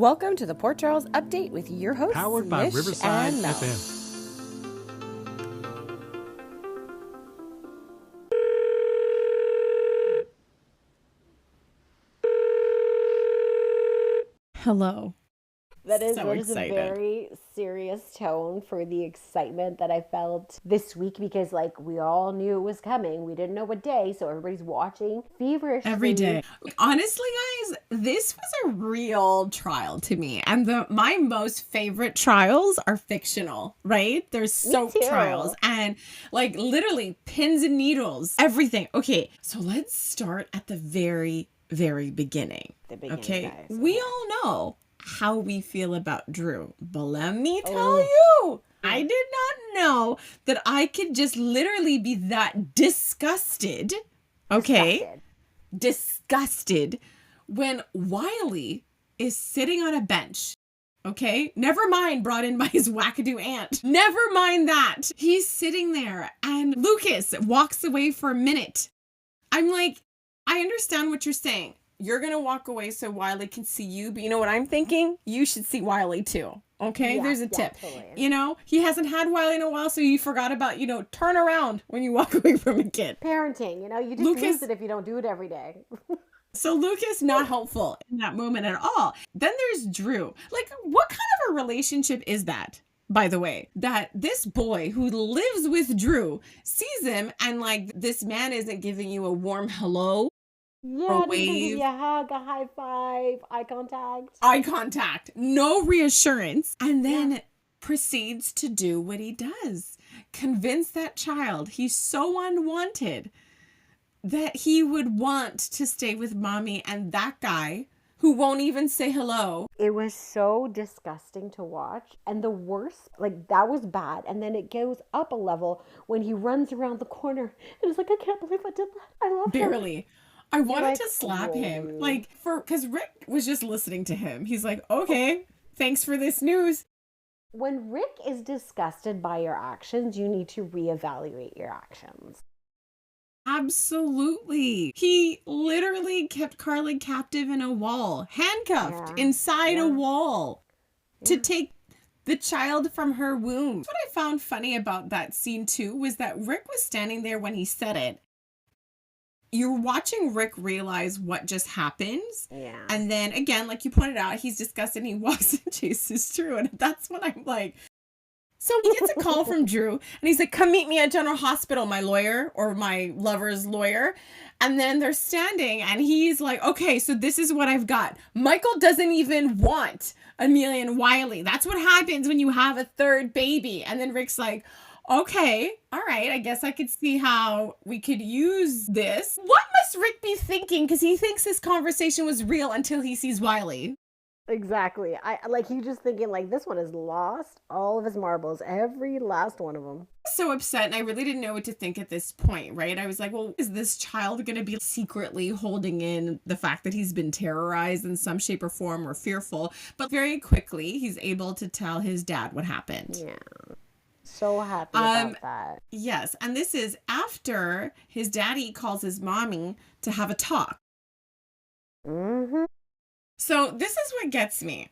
Welcome to the Port Charles Update with your hosts, Powered by Mish Riverside and Mel. FM. Hello. That is So a excited. very serious tone for the excitement that I felt this week because, like, we all knew it was coming. We didn't know what day, so everybody's watching feverishly. Every day. Honestly, guys, this was a real trial to me. And my most favorite trials are fictional, right? There's soap too. trials and like literally pins and needles, everything. Okay, so let's start at the very, very beginning. The beginning, Okay, guys. we all know how we feel about Drew, but let me tell you, I did not know that I could just literally be that disgusted. Okay. Disgusted when Wiley is sitting on a bench. Okay. Never mind brought in by his wackadoo aunt. Never mind that. He's sitting there and Lucas walks away for a minute. I'm like, I understand what you're saying. You're going to walk away so Wiley can see you. But you know what I'm thinking? You should see Wiley too. Okay, Yeah, there's a tip. totally. You know, he hasn't had Wiley in a while, so you forgot about, turn around when you walk away from a kid. Parenting, you just Lucas- lose it if you don't do it every day. So Lucas, not helpful in that moment at all. Then there's Drew. Like, what kind of a relationship is that? By the way, that this boy who lives with Drew sees him and like, this man isn't giving you a warm hello. Yeah, Or just give wave. you a hug, a high five, Eye contact, no reassurance, and then proceeds to do what he does. Convince that child he's so unwanted that he would want to stay with mommy and that guy who won't even say hello. It was so disgusting to watch. And the worst, like, that was bad. And then it goes up a level when he runs around the corner and it's like, I can't believe I did that. I love him. Barely. I wanted like, to slap him, "Whoa." like, because Rick was just listening to him. He's like, okay, thanks for this news. When Rick is disgusted by your actions, you need to reevaluate your actions. Absolutely. He literally kept Carly captive in a wall, handcuffed Yeah. inside a Yeah. wall to take the child from her womb. What I found funny about that scene too was that Rick was standing there when he said it. You're watching Rick realize what just happened. Yeah. And then again, like you pointed out, he's disgusted and he walks and chases Drew. And that's when I'm like, so he gets a call from Drew and he's like, come meet me at General Hospital, my lawyer or my lover's lawyer. And then they're standing and he's like, okay, so this is what I've got. Michael doesn't even want Amelia and Wiley. That's what happens when you have a third baby. And then Rick's like, okay, all right, I guess I could see how we could use this. What must Rick be thinking? Because he thinks this conversation was real until he sees Wiley. Exactly. He's just thinking, like, this one has lost all of his marbles, every last one of them. So upset, and I really didn't know what to think at this point, right? I was like, well, is this child going to be secretly holding in the fact that he's been terrorized in some shape or form or fearful? But very quickly, he's able to tell his dad what happened. Yeah. So happy about that. Yes, and this is after his daddy calls his mommy to have a talk. Mm-hmm. So this is what gets me.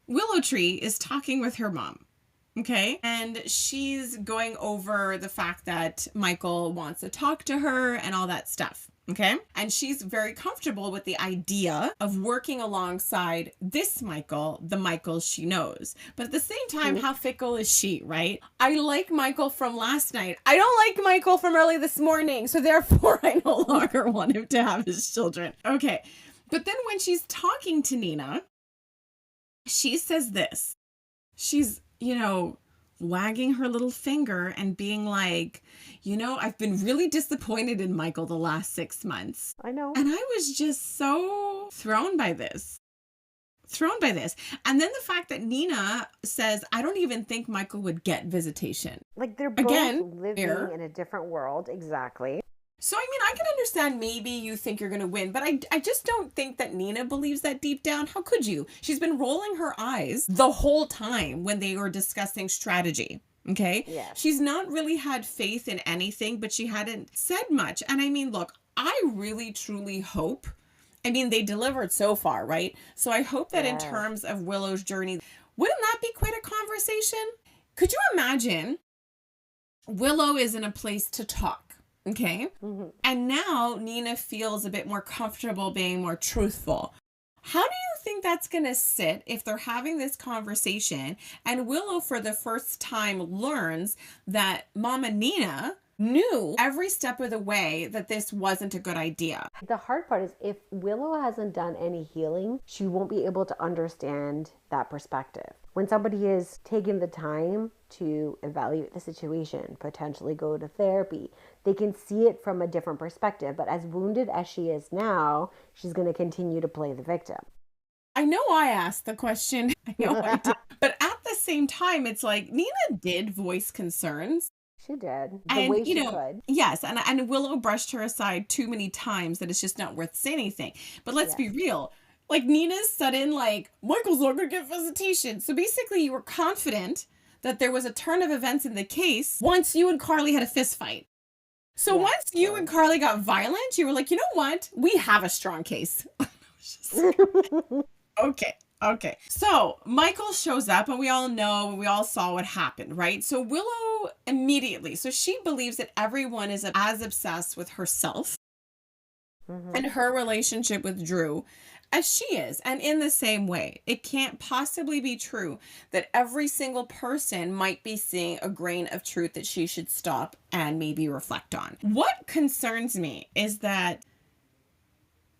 Willow Tree is talking with her mom, okay? And she's going over the fact that Michael wants to talk to her and all that stuff, okay? And she's very comfortable with the idea of working alongside this Michael, the Michael she knows. But at the same time, how fickle is she, right? I like Michael from last night. I don't like Michael from early this morning, so therefore I no longer want him to have his children. Okay. But then when she's talking to Nina, she says this. She's, wagging her little finger and being like, I've been really disappointed in Michael the last 6 months. I know. And I was just so thrown by this. And then the fact that Nina says, I don't even think Michael would get visitation. Like, they're both Again, living fair. in a different world. Exactly. So, I can understand maybe you think you're going to win, but I just don't think that Nina believes that deep down. How could you? She's been rolling her eyes the whole time when they were discussing strategy. Okay? Yeah. She's not really had faith in anything, but she hadn't said much. And look, I really, truly hope I mean, they delivered so far, right? So I hope that in Yes. terms of Willow's journey, wouldn't that be quite a conversation? Could you imagine Willow is in a place to talk, okay? Mm-hmm. And now Nina feels a bit more comfortable being more truthful. How do you think that's going to sit if they're having this conversation and Willow for the first time learns that Mama Nina knew every step of the way that this wasn't a good idea? The hard part is if Willow hasn't done any healing, she won't be able to understand that perspective. When somebody is taking the time to evaluate the situation, potentially go to therapy, they can see it from a different perspective. But as wounded as she is now, she's going to continue to play the victim. I know I asked the question. I know I did. But at the same time, it's like Nina did voice concerns. She did. And, way you she know, could. yes, and Willow brushed her aside too many times that it's just not worth saying anything. But let's be real. Like, Nina's sudden, like, Michael's not going to get visitation. So basically, you were confident that there was a turn of events in the case once you and Carly had a fist fight. So once you and Carly got violent, you were like, you know what? We have a strong case. Okay. So Michael shows up and we all saw what happened, right? So Willow immediately, so she believes that everyone is as obsessed with herself and her relationship with Drew as she is. And in the same way, it can't possibly be true that every single person might be seeing a grain of truth that she should stop and maybe reflect on. What concerns me is that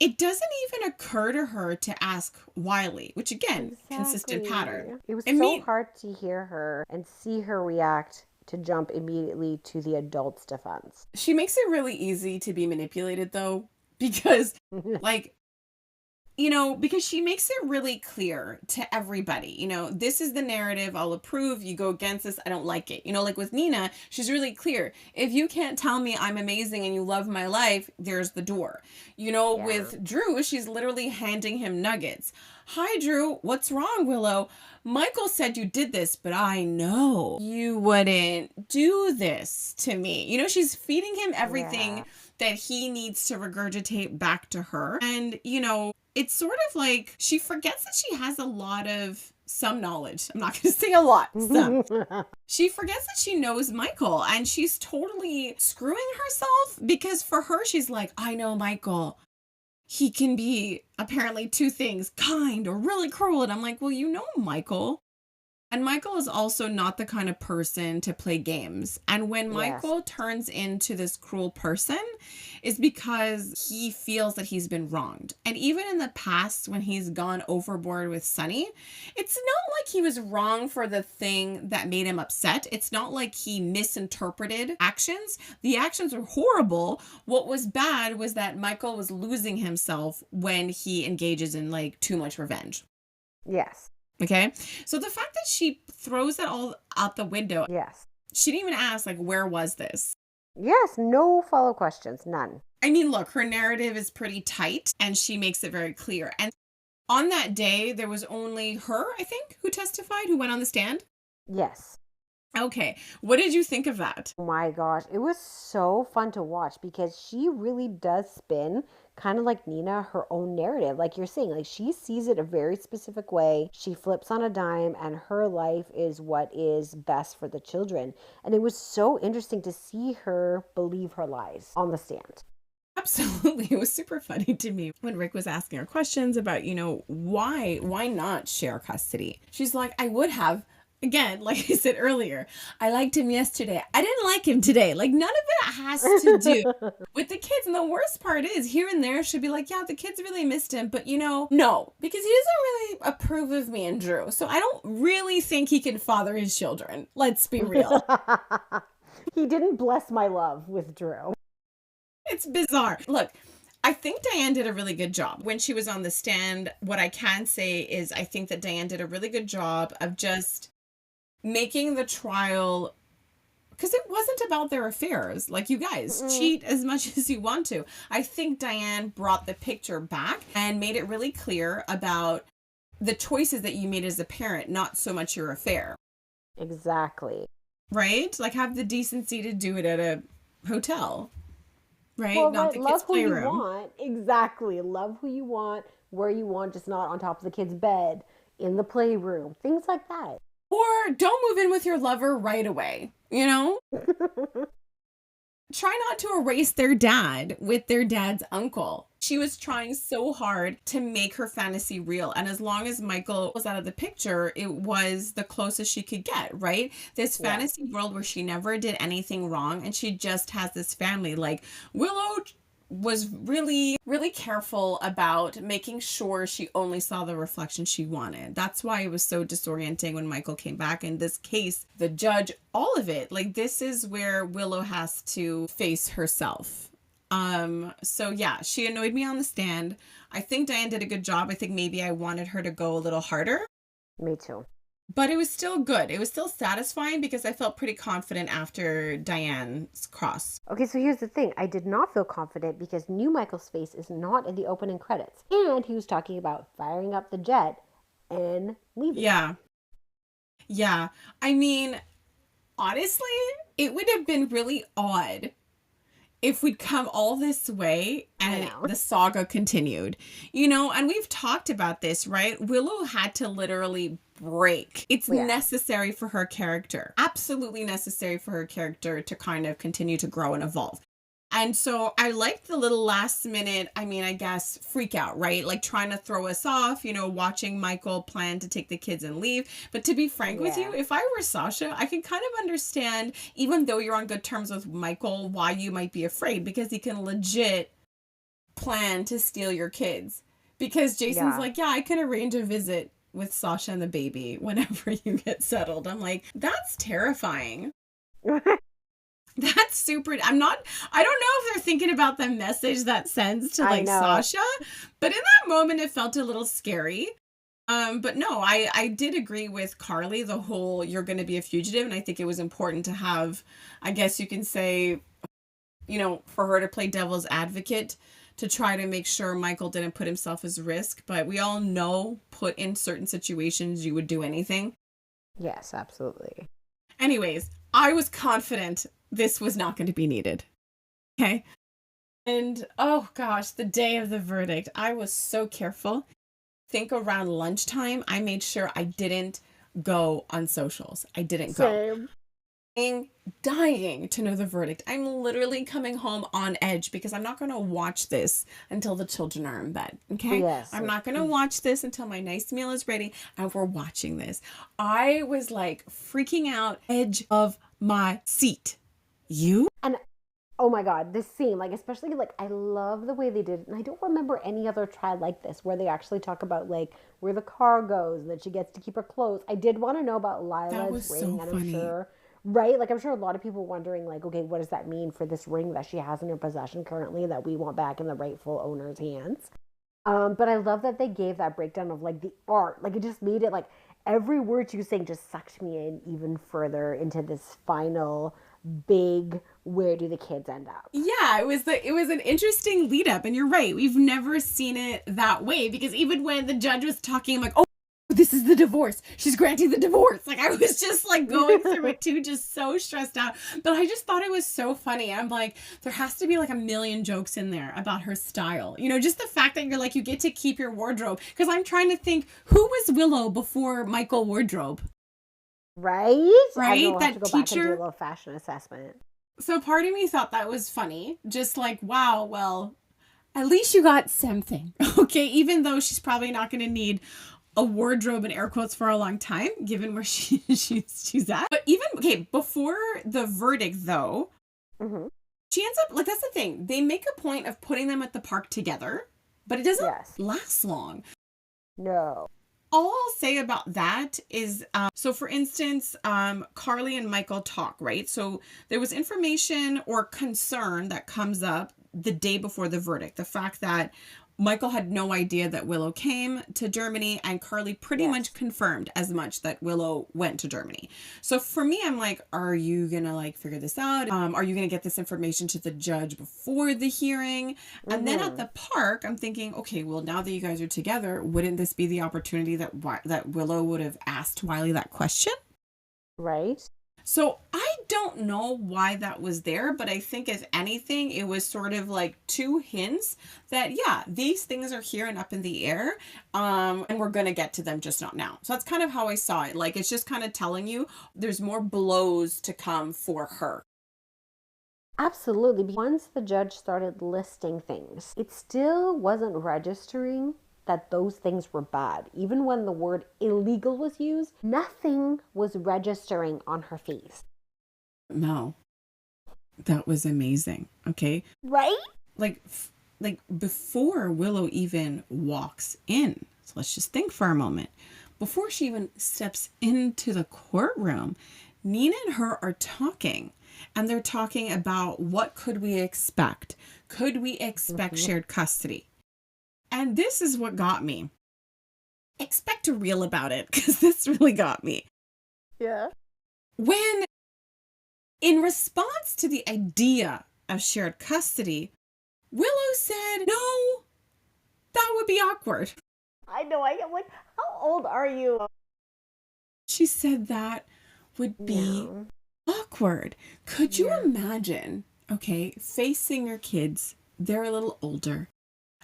it doesn't even occur to her to ask Wiley, which again, consistent pattern. It was so hard to hear her and see her react to jump immediately to the adult's defense. She makes it really easy to be manipulated though, because like, you know, because she makes it really clear to everybody, you know, this is the narrative, I'll approve, you go against this, I don't like it. You know, like with Nina, she's really clear. If you can't tell me I'm amazing and you love my life, there's the door. You know, with Drew, she's literally handing him nuggets. Hi, Drew, what's wrong, Willow? Michael said you did this, but I know you wouldn't do this to me. You know, she's feeding him everything that he needs to regurgitate back to her. And, you know, it's sort of like she forgets that she has a lot of some knowledge. I'm not going to say a lot. Some. She forgets that she knows Michael and she's totally screwing herself because for her, she's like, I know Michael. He can be apparently two things, kind or really cruel. And I'm like, well, you know Michael. And Michael is also not the kind of person to play games. And when Michael turns into this cruel person is because he feels that he's been wronged. And even in the past, when he's gone overboard with Sunny, it's not like he was wrong for the thing that made him upset. It's not like he misinterpreted actions. The actions were horrible. What was bad was that Michael was losing himself when he engages in like too much revenge. Yes. Okay. So the fact that she throws it all out the window. Yes. She didn't even ask, like, where was this? Yes. No follow questions. None. I mean, look, her narrative is pretty tight and she makes it very clear. And on that day, there was only her, I think, who testified, who went on the stand. Yes. Okay. What did you think of that? Oh my gosh. It was so fun to watch because she really does spin kind of like Nina, her own narrative. Like you're saying, like she sees it a very specific way. She flips on a dime and her life is what is best for the children. And it was so interesting to see her believe her lies on the stand. Absolutely. It was super funny to me when Rick was asking her questions about, you know, why not share custody? She's like, I would have. Again, like I said earlier, I liked him yesterday. I didn't like him today. Like none of it has to do with the kids. And the worst part is here and there she'll be like, yeah, the kids really missed him. But you know, no, because he doesn't really approve of me and Drew. So I don't really think he can father his children. Let's be real. He didn't bless my love with Drew. It's bizarre. Look, I think Diane did a really good job. When she was on the stand, what I can say is I think that Diane did a really good job of just making the trial, because it wasn't about their affairs. Like, you guys, cheat as much as you want to. I think Diane brought the picture back and made it really clear about the choices that you made as a parent, not so much your affair. Exactly. Right? Like, have the decency to do it at a hotel. right? Well, Not right, the love kids' who you playroom. want. Exactly. Love who you want, where you want, just not on top of the kid's bed, in the playroom, things like that. Or don't move in with your lover right away, you know? Try not to erase their dad with their dad's uncle. She was trying so hard to make her fantasy real. And as long as Michael was out of the picture, it was the closest she could get, right? This Yeah. fantasy world where she never did anything wrong and she just has this family. Like Willow was really, really careful about making sure she only saw the reflection she wanted. That's why it was so disorienting when Michael came back. In this case, the judge, all of it, like this is where Willow has to face herself. So yeah, she annoyed me on the stand. I think Diane did a good job. I think maybe I wanted her to go a little harder. Me too. But it was still good. It was still satisfying because I felt pretty confident after Diane's cross. Okay, so here's the thing. I did not feel confident because new Michael's face is not in the opening credits. And he was talking about firing up the jet and leaving. Yeah. Yeah. I mean, honestly, it would have been really odd if we'd come all this way and the saga continued, you know, and we've talked about this, right? Willow had to literally break. It's necessary for her character, absolutely necessary for her character to kind of continue to grow and evolve. And so I liked the little last minute, I mean, I guess, freak out, right? Like trying to throw us off, you know, watching Michael plan to take the kids and leave. But to be frank with you, if I were Sasha, I can kind of understand, even though you're on good terms with Michael, why you might be afraid, because he can legit plan to steal your kids. Because Jason's like, yeah, I can arrange a visit with Sasha and the baby whenever you get settled. I'm like, that's terrifying. That's super. I don't know if they're thinking about the message that sends to like Sasha, but in that moment it felt a little scary. But no, I did agree with Carly, the whole you're going to be a fugitive. And I think it was important to have, I guess you can say, you know, for her to play devil's advocate to try to make sure Michael didn't put himself as risk. But we all know put in certain situations, you would do anything. Yes, absolutely. Anyways, I was confident this was not going to be needed. Okay. And oh gosh, the day of the verdict, I was so careful. I think around lunchtime, I made sure I didn't go on socials. I didn't go. I'm dying to know the verdict. I'm literally coming home on edge because I'm not going to watch this until the children are in bed. Okay. Yes. I'm not going to watch this until my nice meal is ready and we're watching this. I was like freaking out, edge of my seat. You? And oh my God, this scene, like, especially, like, I love the way they did it. And I don't remember any other trial like this where they actually talk about, like, where the car goes and that she gets to keep her clothes. I did want to know about Lila's ring. So and funny. I'm sure, right? Like, I'm sure a lot of people wondering, like, okay, what does that mean for this ring that she has in her possession currently that we want back in the rightful owner's hands? But I love that they gave that breakdown of, like, the art. Like, it just made it, like, every word she was saying just sucked me in even further into this final big where do the kids end up. Yeah, it was an interesting lead up, and you're right, we've never seen it that way, because even when the judge was talking, I'm like, oh, this is the divorce, she's granting the divorce. Like, I was just like going through it too, just so stressed out. But I just thought it was so funny. I'm like, there has to be like a million jokes in there about her style, you know, just the fact that you're like, you get to keep your wardrobe, because I'm trying to think, who was Willow before Michael Wardrobe? Right? That teacher. Back and do a little fashion assessment. So part of me thought that was funny. Just like, wow, well, at least you got something. Okay, even though she's probably not going to need a wardrobe in air quotes for a long time, given where she's at. But even, okay, before the verdict though, she ends up, like, that's the thing. They make a point of putting them at the park together, but it doesn't last long. No. All I'll say about that is, so for instance, Carly and Michael talk, right? So there was information or concern that comes up the day before the verdict. The fact that Michael had no idea that Willow came to Germany, and Carly pretty much confirmed as much that Willow went to Germany. So for me, I'm like, are you going to like figure this out? Are you going to get this information to the judge before the hearing? And then at the park, I'm thinking, okay, well, now that you guys are together, wouldn't this be the opportunity that Willow would have asked Wiley that question? Right. So I don't know why that was there, but I think if anything, it was sort of like two hints that, yeah, these things are here and up in the air, and we're going to get to them, just not now. So that's kind of how I saw it. Like, it's just kind of telling you there's more blows to come for her. Absolutely. Once the judge started listing things, it still wasn't registering that those things were bad. Even when the word illegal was used, nothing was registering on her face. No, that was amazing. Okay. Right? Like before Willow even walks in, so let's just think for a moment. Before she even steps into the courtroom, Nina and her are talking. And they're talking about what could we expect? Could we expect shared custody? And this is what got me. Expect a reel about it, because this really got me. Yeah. When, in response to the idea of shared custody, Willow said, no, that would be awkward. I know. I get like, how old are you? She said that would be awkward. Could you imagine, okay, facing your kids, they're a little older,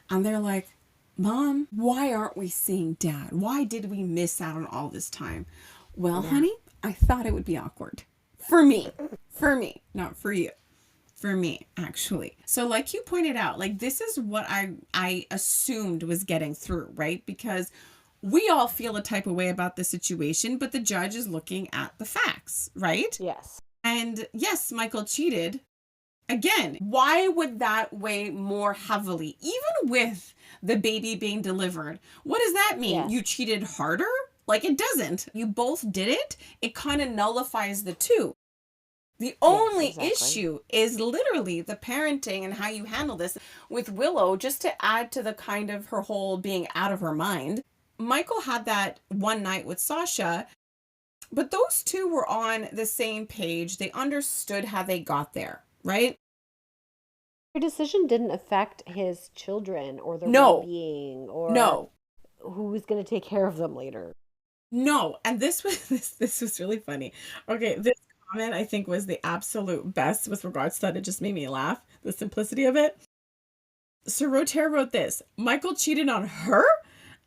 and they're like, Mom, why aren't we seeing Dad? Why did we miss out on all this time? Well, honey, I thought it would be awkward. For me, not for you. For me, actually. So like you pointed out, like this is what I assumed was getting through, right? Because we all feel a type of way about the situation, but the judge is looking at the facts, right? Yes. And yes, Michael cheated. Again, why would that weigh more heavily, even with the baby being delivered? What does that mean? Yes. You cheated harder? Like, it doesn't. You both did it. It kind of nullifies the two. The only issue is literally the parenting and how you handle this. With Willow, just to add to the kind of her whole being out of her mind, Michael had that one night with Sasha, but those two were on the same page. They understood how they got there, right? Her decision didn't affect his children or their well-being or who was going to take care of them later. No, and this was really funny. Okay, this comment I think was the absolute best with regards to that. It just made me laugh, the simplicity of it. So Rotaire wrote this: Michael cheated on her,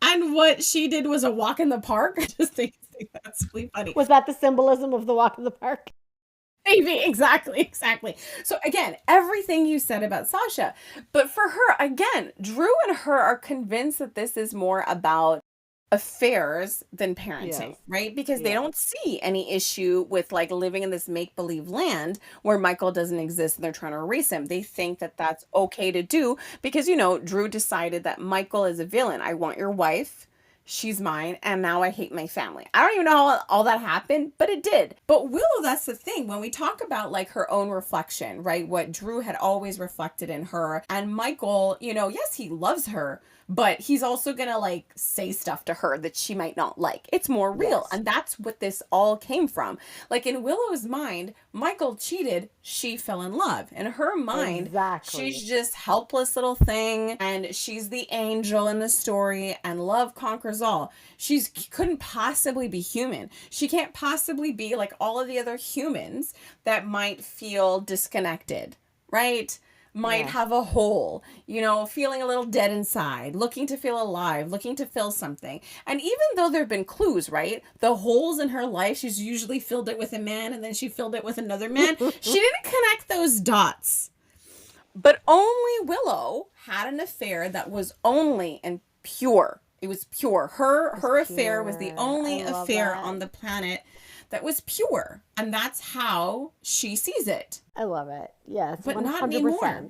and what she did was a walk in the park. I just think that's really funny. Was that the symbolism of the walk in the park? Maybe, exactly. So again, everything you said about Sasha, but for her, again, Drew and her are convinced that this is more about affairs than parenting, right? Because they don't see any issue with like living in this make-believe land where Michael doesn't exist and they're trying to erase him. They think that that's okay to do because, you know, Drew decided that Michael is a villain. I want your wife. She's mine, and now I hate my family. I don't even know how all that happened, but it did. But Willow, that's the thing. When we talk about like her own reflection, right? What Drew had always reflected in her, and Michael, you know, yes, he loves her, but he's also gonna like say stuff to her that she might not like. It's more real. And that's what this all came from. Like in Willow's mind, Michael cheated, she fell in love. In her mind, she's just helpless little thing, and she's the angel in the story, and love conquers all. She couldn't possibly be human. She can't possibly be like all of the other humans that might feel disconnected, right? Might have a hole, you know, feeling a little dead inside, looking to feel alive, looking to fill something. And even though there have been clues, right? The holes in her life, she's usually filled it with a man and then she filled it with another man. She didn't connect those dots. But only Willow had an affair that was only and pure. It was pure. Her affair was the only affair on the planet that was pure. And that's how she sees it. I love it. Yes, but 100%. Not anymore.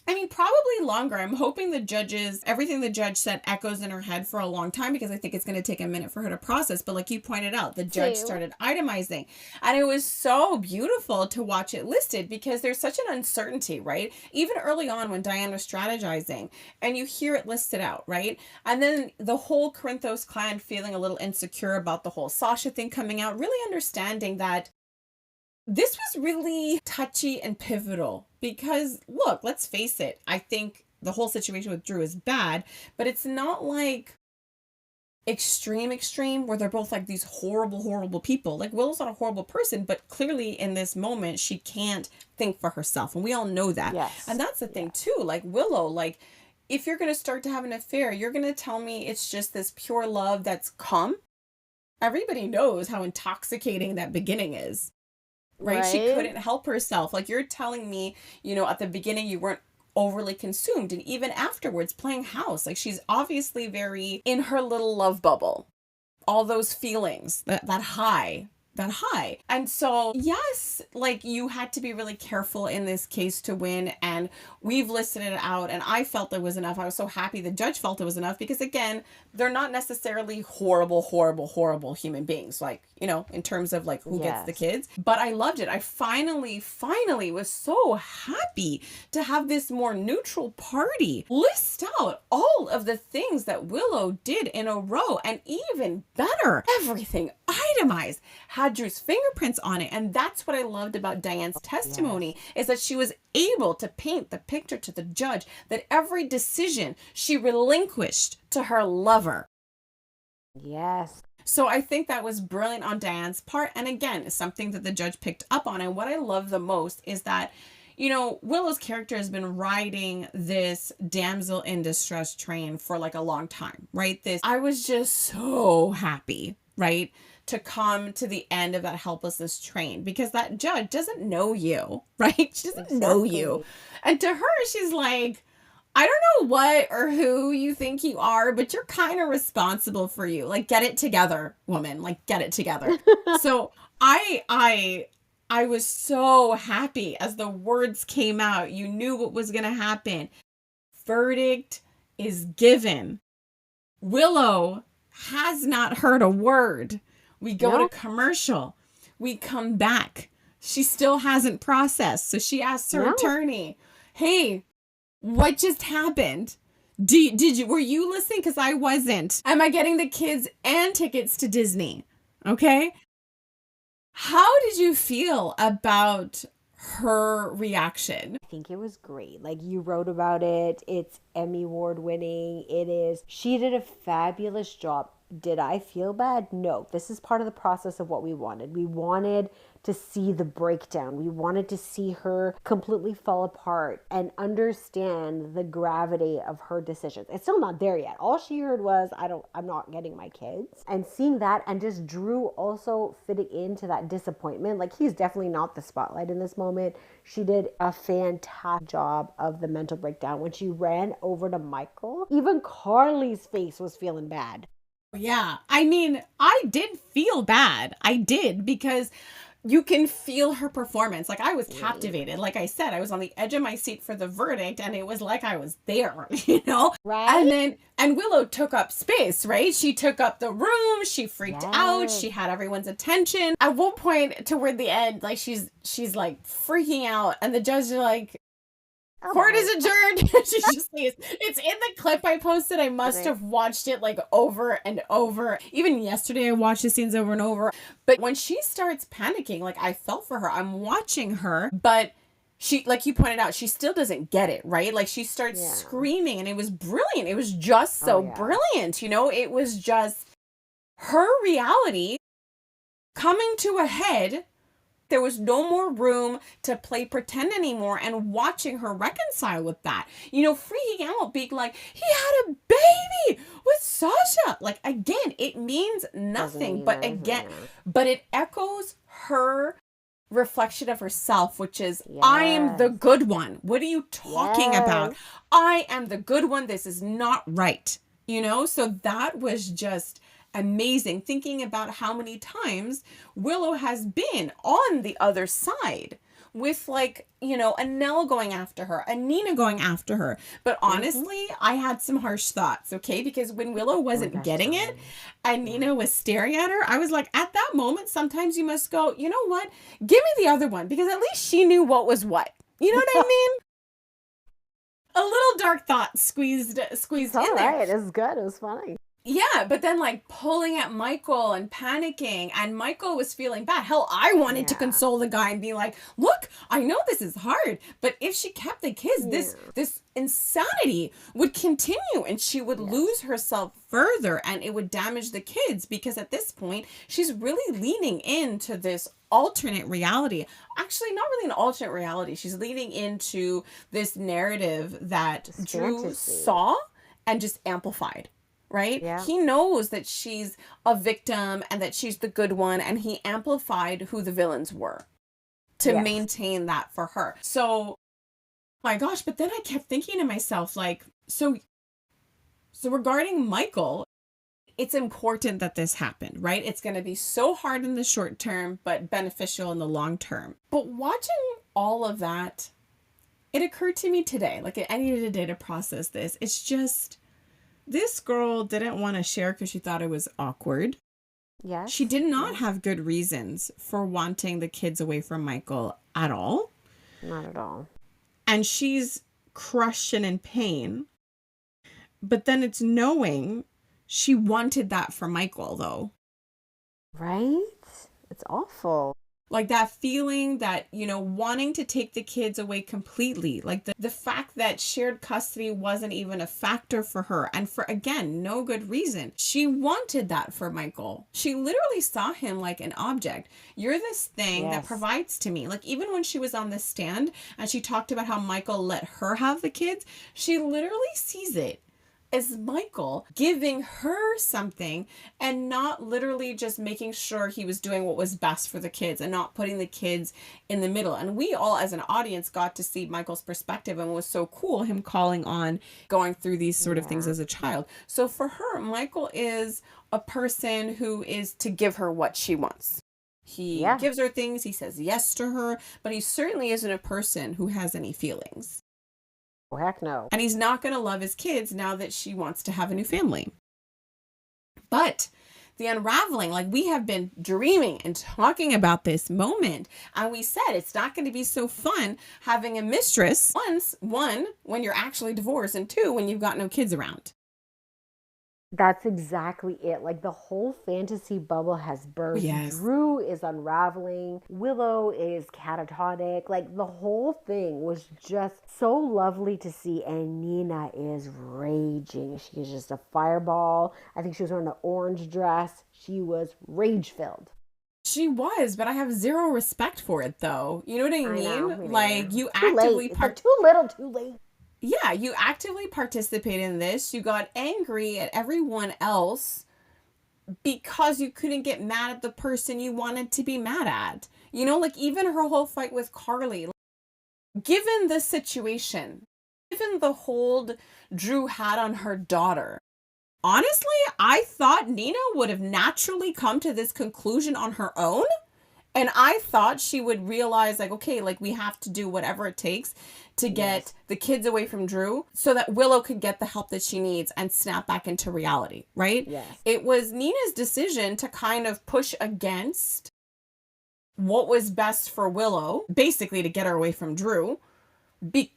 I mean, probably longer. I'm hoping everything the judge said echoes in her head for a long time, because I think it's going to take a minute for her to process. But like you pointed out, the judge started itemizing. And it was so beautiful to watch it listed, because there's such an uncertainty, right? Even early on when Diane was strategizing and you hear it listed out, right? And then the whole Corinthos clan feeling a little insecure about the whole Sasha thing coming out, really understanding that this was really touchy and pivotal because, look, let's face it. I think the whole situation with Drew is bad, but it's not like extreme where they're both like these horrible people. Like Willow's not a horrible person, but clearly in this moment she can't think for herself, and we all know that. Yes. And that's the thing too, like Willow, like if you're going to start to have an affair, you're going to tell me it's just this pure love that's calm? Everybody knows how intoxicating that beginning is, right? She couldn't help herself. Like you're telling me, you know, at the beginning you weren't overly consumed, and even afterwards playing house, like she's obviously very in her little love bubble, all those feelings, that high. And so yes, like you had to be really careful in this case to win, and we've listed it out, and I felt it was enough. I was so happy the judge felt it was enough, because again, they're not necessarily horrible human beings, like, you know, in terms of like who gets the kids. But I loved it. I finally was so happy to have this more neutral party list out all of the things that Willow did in a row, and even better, everything itemized, had Drew's fingerprints on it. And that's what I loved about Diane's testimony, is that she was able to paint the picture to the judge that every decision she relinquished to her lover. Yes. So I think that was brilliant on Diane's part. And again, something that the judge picked up on. And what I love the most is that, you know, Willow's character has been riding this damsel in distress train for like a long time, right? I was just so happy, right, to come to the end of that helplessness train, because that judge doesn't know you, right? She doesn't know you. And to her, she's like, I don't know what or who you think you are, but you're kind of responsible for you. Like, get it together, woman. Like, get it together. So I was so happy as the words came out. You knew what was going to happen. Verdict is given. Willow has not heard a word. We go to commercial. We come back. She still hasn't processed. So she asks her attorney, hey, what just happened? Were you listening? Because I wasn't. Am I getting the kids and tickets to Disney? Okay. How did you feel about her reaction? I think it was great. Like, you wrote about it. It's Emmy Award winning. She did a fabulous job. Did I feel bad? No. This is part of the process of what we wanted. We wanted to see the breakdown. We wanted to see her completely fall apart and understand the gravity of her decisions. It's still not there yet. All she heard was, I'm not getting my kids. And seeing that, and just Drew also fitting into that disappointment. Like, he's definitely not the spotlight in this moment. She did a fantastic job of the mental breakdown. When she ran over to Michael, even Carly's face was feeling bad. Yeah. I mean, I did feel bad. I did, because you can feel her performance. Like, I was captivated. Like I said, I was on the edge of my seat for the verdict, and it was like I was there, you know? Right. And Willow took up space, right? She took up the room. She freaked out. She had everyone's attention. At one point toward the end, like she's like freaking out, and the judge is like, court is adjourned. She just says, it's in the clip I posted. I must have watched it like over and over. Even yesterday, I watched the scenes over and over. But when she starts panicking, like, I felt for her. I'm watching her, but she, like you pointed out, she still doesn't get it, right? Like, she starts screaming, and it was brilliant. It was just so brilliant. You know, it was just her reality coming to a head. There was no more room to play pretend anymore, and watching her reconcile with that, you know, freaking out, being like, he had a baby with Sasha. Like, again, it means nothing, but it echoes her reflection of herself, which is, I am the good one. What are you talking about? I am the good one. This is not right. You know, so that was just amazing, thinking about how many times Willow has been on the other side with, like, you know, a Nell going after her, a Nina going after her. But honestly, I had some harsh thoughts, okay? Because when Willow wasn't getting it and Nina was staring at her, I was like, at that moment, sometimes you must go, you know what? Give me the other one, because at least she knew what was what. You know what I mean? A little dark thought squeezed in there. All right, it's good. It was funny. Yeah, but then like pulling at Michael and panicking, and Michael was feeling bad. Hell, I wanted to console the guy and be like, look, I know this is hard, but if she kept the kids, this insanity would continue and she would lose herself further and it would damage the kids, because at this point she's really leaning into this alternate reality. Actually, not really an alternate reality. She's leaning into this narrative that Drew saw and just amplified. Right? Yeah. He knows that she's a victim and that she's the good one, and he amplified who the villains were to maintain that for her. So, my gosh, but then I kept thinking to myself, like, so regarding Michael, it's important that this happened, right? It's going to be so hard in the short term, but beneficial in the long term. But watching all of that, it occurred to me today, like I needed a day to process this. It's just, this girl didn't want to share because she thought it was awkward. Yes. She did not have good reasons for wanting the kids away from Michael at all. Not at all. And she's crushed and in pain. But then it's knowing she wanted that for Michael, though. Right? It's awful. Like that feeling that, you know, wanting to take the kids away completely. Like the fact that shared custody wasn't even a factor for her. And for, again, no good reason. She wanted that for Michael. She literally saw him like an object. You're this thing that provides to me. Like even when she was on the stand and she talked about how Michael let her have the kids, she literally sees it as Michael giving her something and not literally just making sure he was doing what was best for the kids and not putting the kids in the middle. And we all as an audience got to see Michael's perspective, and it was so cool him calling on going through these sort of things as a child. So for her, Michael is a person who is to give her what she wants. He gives her things, he says yes to her, but he certainly isn't a person who has any feelings. Oh, heck no. And he's not going to love his kids now that she wants to have a new family. But the unraveling, like we have been dreaming and talking about this moment. And we said it's not going to be so fun having a mistress, one, when you're actually divorced, and two, when you've got no kids around. That's exactly it. Like the whole fantasy bubble has burst. Yes. Drew is unraveling. Willow is catatonic. Like the whole thing was just so lovely to see. And Nina is raging. She is just a fireball. I think she was wearing an orange dress. She was rage filled. She was, but I have zero respect for it though. You know what I mean? Know. Like you too actively late. Too little, too late. Yeah, you actively participate in this. You got angry at everyone else because you couldn't get mad at the person you wanted to be mad at. You know, like even her whole fight with Carly. Given the situation, given the hold Drew had on her daughter, honestly, I thought Nina would have naturally come to this conclusion on her own. And I thought she would realize, like, okay, like we have to do whatever it takes to get the kids away from Drew so that Willow could get the help that she needs and snap back into reality, right? Yes. It was Nina's decision to kind of push against what was best for Willow, basically to get her away from Drew,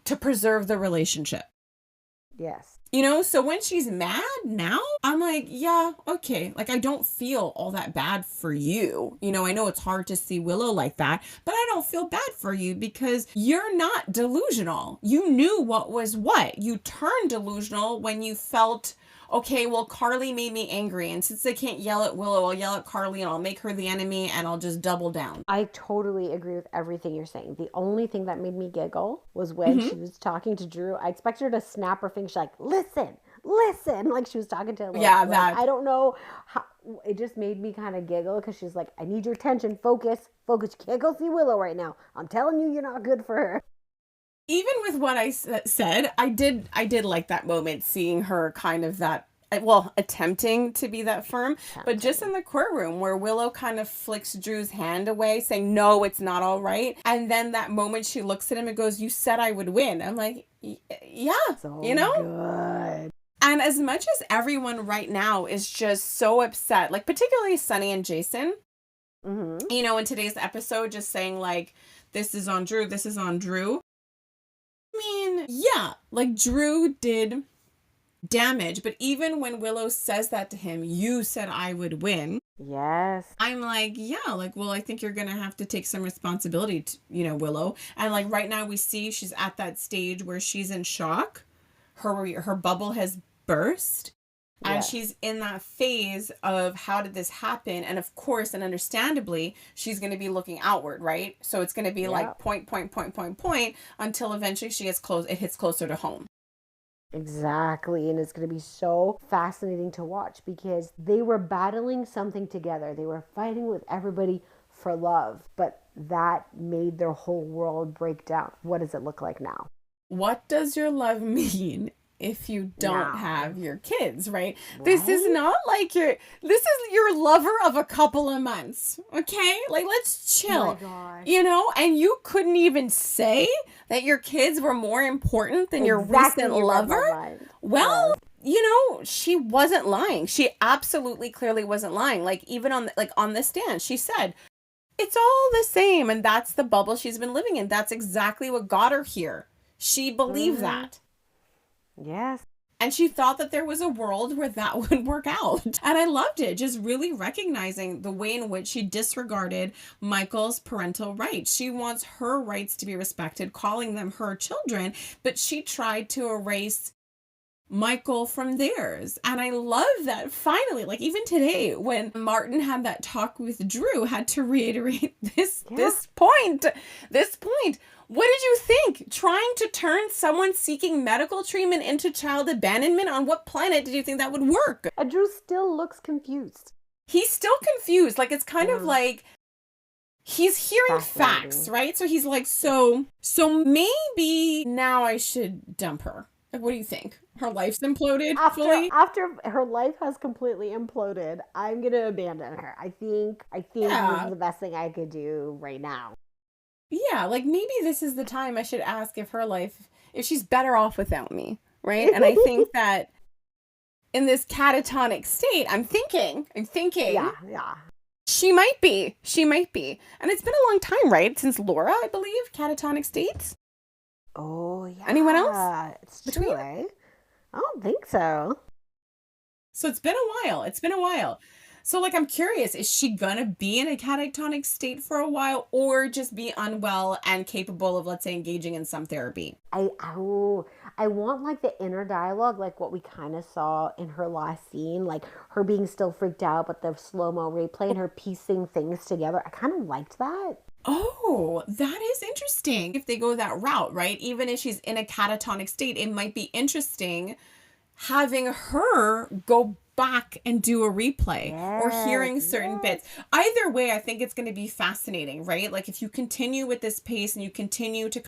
to preserve the relationship. Yes. You know, so when she's mad now, I'm like, yeah, okay. Like, I don't feel all that bad for you. You know, I know it's hard to see Willow like that, but I don't feel bad for you because you're not delusional. You knew what was what. You turned delusional when you felt, okay, well, Carly made me angry. And since I can't yell at Willow, I'll yell at Carly and I'll make her the enemy and I'll just double down. I totally agree with everything you're saying. The only thing that made me giggle was when she was talking to Drew. I expected her to snap her fingers like, listen, like she was talking to him. Yeah, that. I don't know how. It just made me kind of giggle because she's like, I need your attention. Focus. You can't go see Willow right now. I'm telling you, you're not good for her. Even with what I said, I did like that moment, seeing her kind of that, well, attempting to be that firm, but just in the courtroom where Willow kind of flicks Drew's hand away saying, no, it's not all right. And then that moment she looks at him and goes, you said I would win. I'm like, yeah, so you know? Good. And as much as everyone right now is just so upset, like particularly Sunny and Jason, you know, in today's episode, just saying like, this is on Drew, this is on Drew. I mean, yeah, like Drew did damage. But even when Willow says that to him, you said I would win. Yes. I'm like, yeah, like, well, I think you're going to have to take some responsibility, Willow. And like right now we see she's at that stage where she's in shock. Her bubble has burst. And Yes. she's in that phase of how did this happen? And of course, and understandably, she's going to be looking outward, right? So it's going to be like point, until eventually it hits closer to home. Exactly. And it's going to be so fascinating to watch because they were battling something together. They were fighting with everybody for love, but that made their whole world break down. What does it look like now? What does your love mean if you don't have your kids, right? Right? This is not like this is your lover of a couple of months, okay? Like, let's chill, Oh my gosh. and you couldn't even say that your kids were more important than your Exactly, recent you read my lover. mind. Well, she wasn't lying. She absolutely clearly wasn't lying. Like, even on the stand, she said, it's all the same, and that's the bubble she's been living in. That's exactly what got her here. She believed that. Yes. And she thought that there was a world where that would work out. And I loved it. Just really recognizing the way in which she disregarded Michael's parental rights. She wants her rights to be respected, calling them her children, but she tried to erase Michael from theirs. And I love that finally, like even today, when Martin had that talk with Drew, had to reiterate this point. What did you think? Trying to turn someone seeking medical treatment into child abandonment? On what planet did you think that would work? And Drew still looks confused. He's still confused. Like, it's kind of like he's hearing facts, right? So he's like, so maybe now I should dump her. Like, what do you think? Her life's imploded fully? After her life has completely imploded, I'm gonna abandon her. I think this is the best thing I could do right now. Yeah, like maybe this is the time I should ask if she's better off without me, right? And I think that in this catatonic state, I'm thinking. Yeah. She might be. And it's been a long time, right? Since Laura, I believe, catatonic states. Oh, yeah. Anyone else? It's true, eh? I don't think so. So it's been a while. So, like, I'm curious, is she gonna be in a catatonic state for a while or just be unwell and capable of, let's say, engaging in some therapy? I want like the inner dialogue, like what we kind of saw in her last scene, like her being still freaked out, but the slow-mo replay and her piecing things together. I kind of liked that. Oh, that is interesting. If they go that route, right? Even if she's in a catatonic state, it might be interesting having her go back and do a replay or hearing certain bits. Either way, I think it's going to be fascinating, right? Like if you continue with this pace and you continue to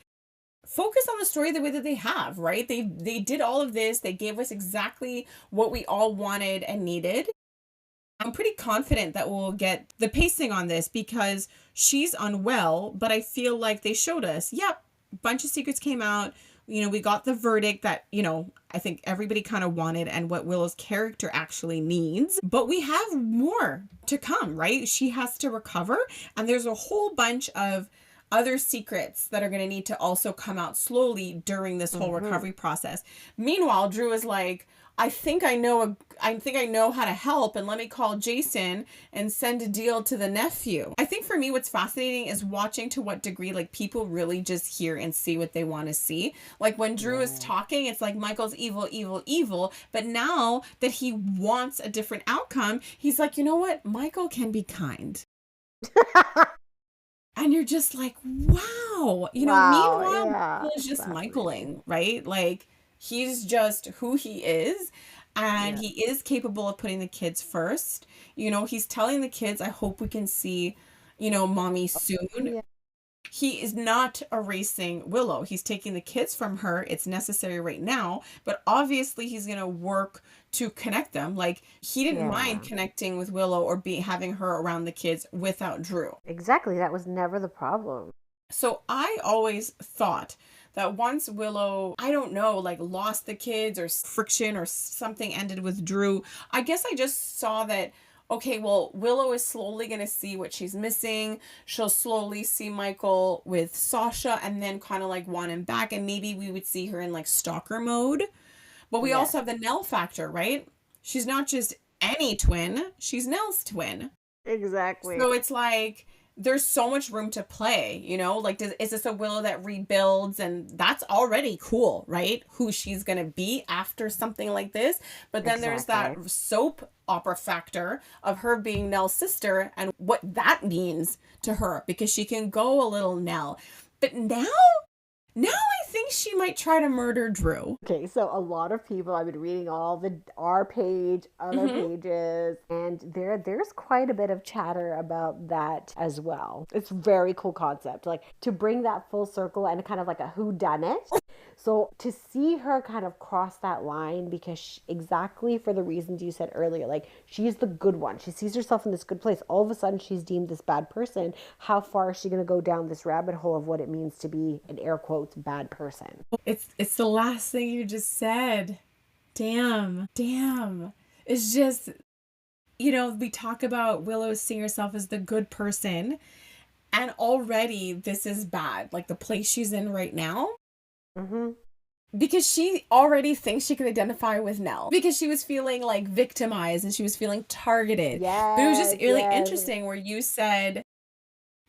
focus on the story the way that they have, right? They did all of this. They gave us exactly what we all wanted and needed. I'm pretty confident that we'll get the pacing on this because she's unwell, but I feel like they showed us, a bunch of secrets came out. We got the verdict that, I think everybody kind of wanted and what Willow's character actually needs. But we have more to come, right? She has to recover. And there's a whole bunch of other secrets that are going to need to also come out slowly during this whole recovery process. Meanwhile, Drew is like, I think I know how to help, and let me call Jason and send a deal to the nephew. I think for me, what's fascinating is watching to what degree like people really just hear and see what they want to see. Like when Drew is talking, it's like Michael's evil. But now that he wants a different outcome, he's like, you know what? Michael can be kind. And you're just like, wow. Meanwhile, Michael is just Michaeling, right? Like, he's just who he is. And he is capable of putting the kids first. He's telling the kids, I hope we can see, mommy soon. Yeah. He is not erasing Willow. He's taking the kids from her. It's necessary right now. But obviously, he's going to work to connect them. Like, he didn't mind connecting with Willow or having her around the kids without Drew. Exactly. That was never the problem. So I always thought that once Willow, I don't know, like lost the kids or friction or something ended with Drew, I guess I just saw that, okay, well, Willow is slowly going to see what she's missing. She'll slowly see Michael with Sasha and then kind of like want him back. And maybe we would see her in like stalker mode But we Yes. also have the Nell factor, right? She's not just any twin, she's Nell's twin. Exactly. So it's like there's so much room to play, like is this a Willow that rebuilds? And that's already cool, right? Who she's gonna be after something like this. But then there's that soap opera factor of her being Nell's sister and what that means to her, because she can go a little Nell. But now I think she might try to murder Drew. Okay, so a lot of people, I've been reading all the our page, other pages, and there's quite a bit of chatter about that as well. It's a very cool concept, like to bring that full circle and kind of like a whodunit. So to see her kind of cross that line, because exactly for the reasons you said earlier, like she's the good one. She sees herself in this good place. All of a sudden she's deemed this bad person. How far is she going to go down this rabbit hole of what it means to be, in air quotes, bad person? It's the last thing you just said. Damn. It's just, we talk about Willow seeing herself as the good person, and already this is bad. Like the place she's in right now. Mm-hmm. Because she already thinks she can identify with Nell. Because she was feeling like victimized and she was feeling targeted. Yes, but it was just really interesting where you said,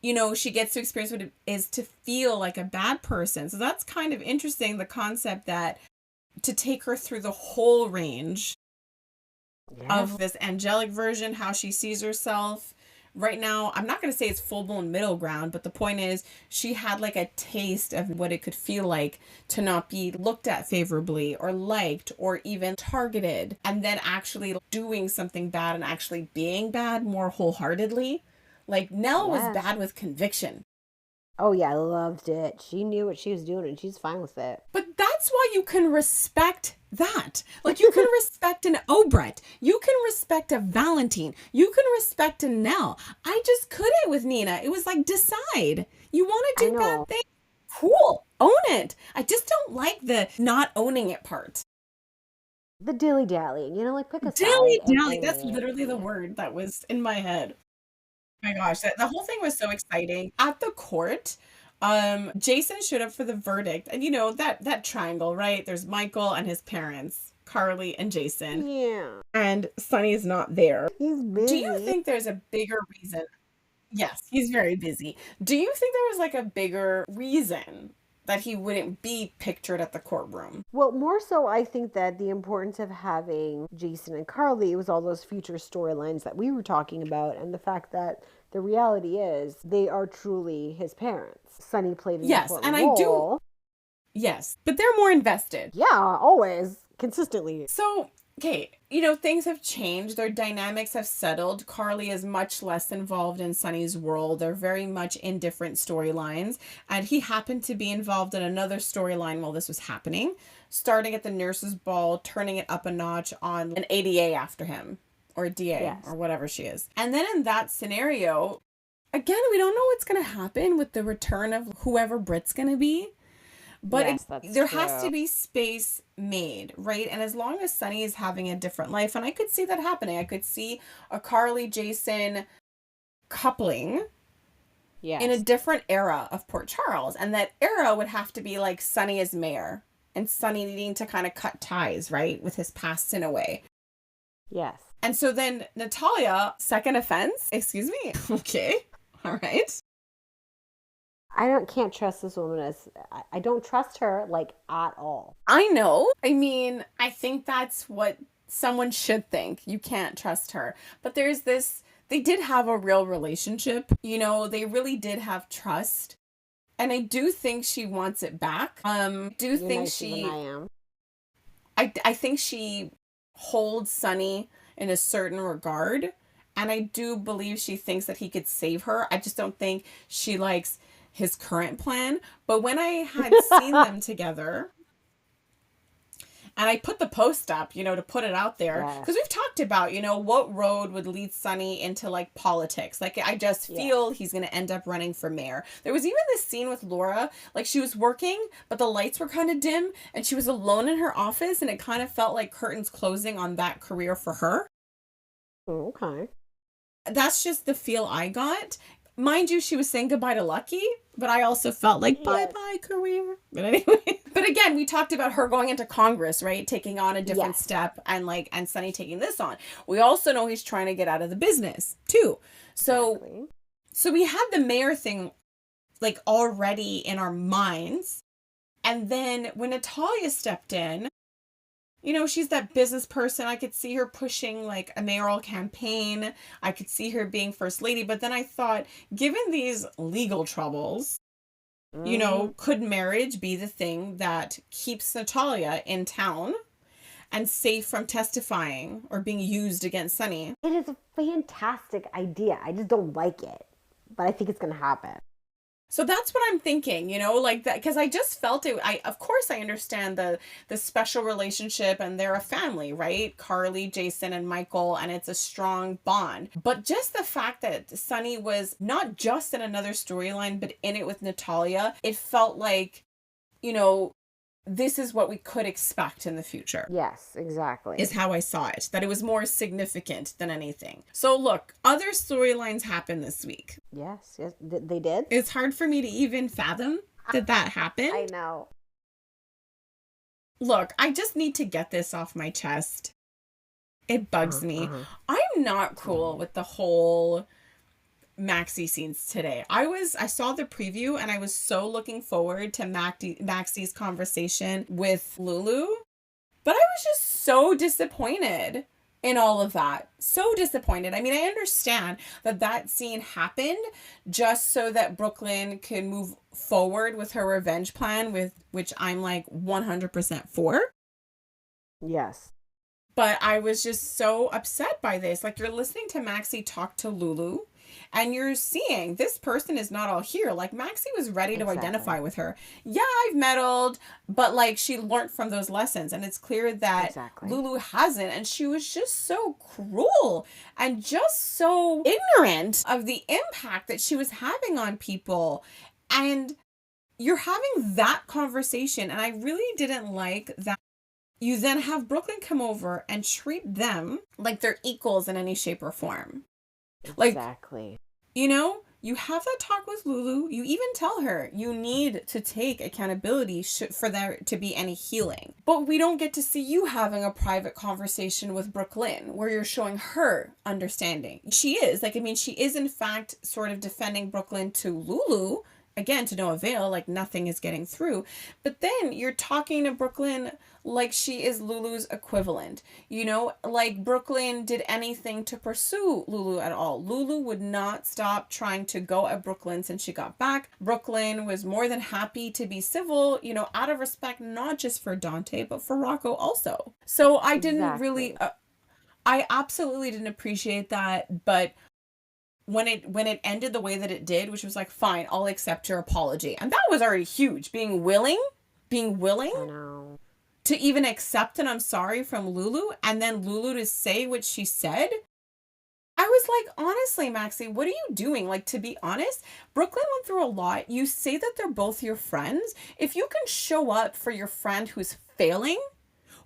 she gets to experience what it is to feel like a bad person. So that's kind of interesting, the concept that to take her through the whole range of this angelic version, how she sees herself. Right now, I'm not going to say it's full-blown middle ground, but the point is she had like a taste of what it could feel like to not be looked at favorably or liked or even targeted, and then actually doing something bad and actually being bad more wholeheartedly. Like Nell was bad with conviction. Oh yeah, I loved it. She knew what she was doing and she's fine with it. But that's why you can respect that. Like you can respect an Obret. You can respect a Valentine. You can respect a Nell. I just couldn't with Nina. It was like, decide. You want to do bad things? Cool. Own it. I just don't like the not owning it part. The dilly-dallying, like pick a side. Dilly-dally. That's literally the word that was in my head. Oh my gosh, the whole thing was so exciting. At the court, Jason showed up for the verdict, and that triangle, right? There's Michael and his parents, Carly and Jason. Yeah. And Sonny's not there. He's busy. Do you think there's a bigger reason? Yes, he's very busy. Do you think there was like a bigger reason that he wouldn't be pictured at the courtroom? Well, more so, I think that the importance of having Jason and Carly was all those future storylines that we were talking about, and the fact that the reality is they are truly his parents. Sonny played an important role. Yes, but they're more invested. Yeah, always, consistently. So, okay, things have changed. Their dynamics have settled. Carly is much less involved in Sonny's world. They're very much in different storylines. And he happened to be involved in another storyline while this was happening, starting at the nurse's ball, turning it up a notch on an ADA after him, or a DA, or whatever she is. And then in that scenario, again, we don't know what's going to happen with the return of whoever Britt's going to be. But there has to be space made, right? And as long as Sonny is having a different life, and I could see that happening. I could see a Carly Jason coupling in a different era of Port Charles. And that era would have to be like Sonny as mayor and Sonny needing to kind of cut ties, right? With his past in a way. Yes. And so then Natalia, second offense, excuse me. Okay. All right. Can't trust this woman. I don't trust her like at all. I know. I mean, I think that's what someone should think. You can't trust her. But there's this, they did have a real relationship. They really did have trust. And I do think she wants it back. I think she holds Sonny in a certain regard. And I do believe she thinks that he could save her. I just don't think she likes his current plan. But when I had seen them together, and I put the post up, to put it out there, because we've talked about, what road would lead Sonny into like politics. Like, I just feel he's going to end up running for mayor. There was even this scene with Laura, like she was working, but the lights were kind of dim and she was alone in her office, and it kind of felt like curtains closing on that career for her. Okay. That's just the feel I got. Mind you, she was saying goodbye to Lucky, but I also felt like bye-bye career. But anyway, But again, we talked about her going into Congress, right? Taking on a different Yes. step, and Sonny taking this on. We also know he's trying to get out of the business too. So Exactly. so we had the mayor thing like already in our minds. And then when Natalia stepped in, you know, she's that business person. I could see her pushing like a mayoral campaign. I could see her being first lady. But then I thought, given these legal troubles, you know, could marriage be the thing that keeps Natalia in town and safe from testifying or being used against Sonny? It is a fantastic idea. I just don't like it, but I think it's going to happen. So that's what I'm thinking, you know, like that, because I just felt it. Of course, I understand the special relationship, and they're a family, right? Carly, Jason, and Michael, and it's a strong bond. But just the fact that Sonny was not just in another storyline, but in it with Natalia, it felt like, you know, this is what we could expect in the future. Yes, exactly. Is how I saw it. That it was more significant than anything. So look, other storylines happened this week. Yes, they did. It's hard for me to even fathom that happened. I know. Look, I just need to get this off my chest. It bugs me. I'm not cool with the whole Maxie scenes today. I saw the preview and I was so looking forward to Maxie's conversation with Lulu, but I was just so disappointed in all of that. So disappointed. I mean, I understand that scene happened just so that Brooklyn can move forward with her revenge plan, with which I'm like 100% for. Yes. But I was just so upset by this. Like, you're listening to Maxie talk to Lulu, and you're seeing this person is not all here. Like, Maxie was ready to identify with her. Yeah, I've meddled, but like, she learned from those lessons. And it's clear that Lulu hasn't. And she was just so cruel and just so ignorant of the impact that she was having on people. And you're having that conversation. And I really didn't like that. You then have Brooklyn come over and treat them like they're equals in any shape or form. Exactly. Like, you know, you have that talk with Lulu. You even tell her you need to take accountability for there to be any healing. But we don't get to see you having a private conversation with Brooklyn where you're showing her understanding. She is, like, I mean, she is in fact sort of defending Brooklyn to Lulu. Again, to no avail, like nothing is getting through. But then you're talking to Brooklyn like she is Lulu's equivalent. You know, like Brooklyn did anything to pursue Lulu at all. Lulu would not stop trying to go at Brooklyn since she got back. Brooklyn was more than happy to be civil, you know, out of respect, not just for Dante, but for Rocco also. So I didn't really, I absolutely didn't appreciate that. But when it ended the way that it did, which was like, fine, I'll accept your apology. And that was already huge. Being willing to even accept an I'm sorry from Lulu, and then Lulu to say what she said. I was like, honestly, Maxie, what are you doing? Like, to be honest, Brooklyn went through a lot. You say that they're both your friends. If you can show up for your friend who's failing,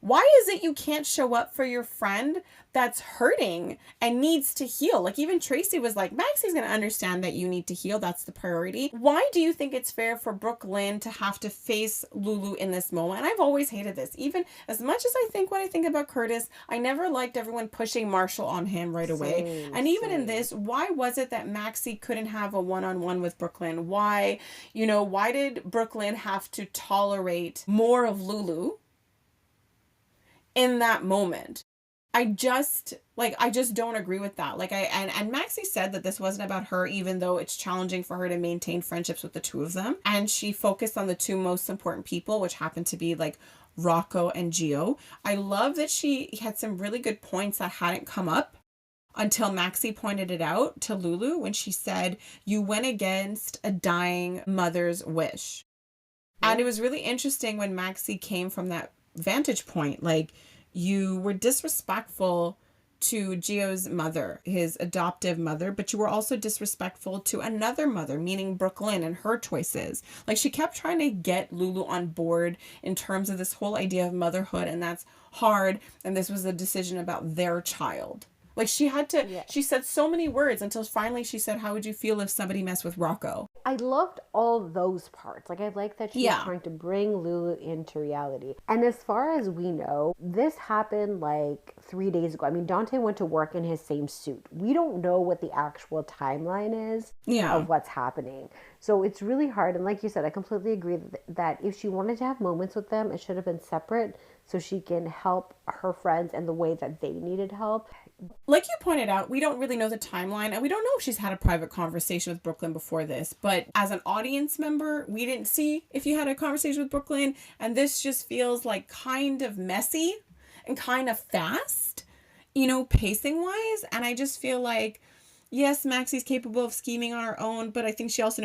why is it you can't show up for your friend that's hurting and needs to heal? Like, even Tracy was like, Maxie's going to understand that you need to heal. That's the priority. Why do you think it's fair for Brooklyn to have to face Lulu in this moment? And I've always hated this. Even as much as I think what I think about Curtis, I never liked everyone pushing Marshall on him right away. And even in this, why was it that Maxie couldn't have a one-on-one with Brooklyn? Why did Brooklyn have to tolerate more of Lulu in that moment? I just don't agree with that. Like, and Maxie said that this wasn't about her, even though it's challenging for her to maintain friendships with the two of them. And she focused on the two most important people, which happened to be like Rocco and Gio. I love that she had some really good points that hadn't come up until Maxie pointed it out to Lulu when she said, you went against a dying mother's wish. Yeah. And it was really interesting when Maxie came from that vantage point. Like, you were disrespectful to Gio's mother, his adoptive mother, but you were also disrespectful to another mother, meaning Brooklyn, and her choices. Like, she kept trying to get Lulu on board in terms of this whole idea of motherhood, and that's hard, and this was a decision about their child. Like she had to, Yeah. she said so many words until finally she said, how would you feel if somebody messed with Rocco? I loved all those parts. Like, I like that she's Yeah. trying to bring Lulu into reality. And as far as we know, this happened like 3 days ago. I mean, Dante went to work in his same suit. We don't know what the actual timeline is Yeah. of what's happening. So it's really hard. And like you said, I completely agree that if she wanted to have moments with them, it should have been separate so she can help her friends in the way that they needed help. Like you pointed out, we don't really know the timeline, and we don't know if she's had a private conversation with Brooklyn before this. But as an audience member, we didn't see if you had a conversation with Brooklyn, and this just feels like kind of messy and kind of fast, pacing wise. And I just feel like, yes, Maxie's capable of scheming on her own, but I think she also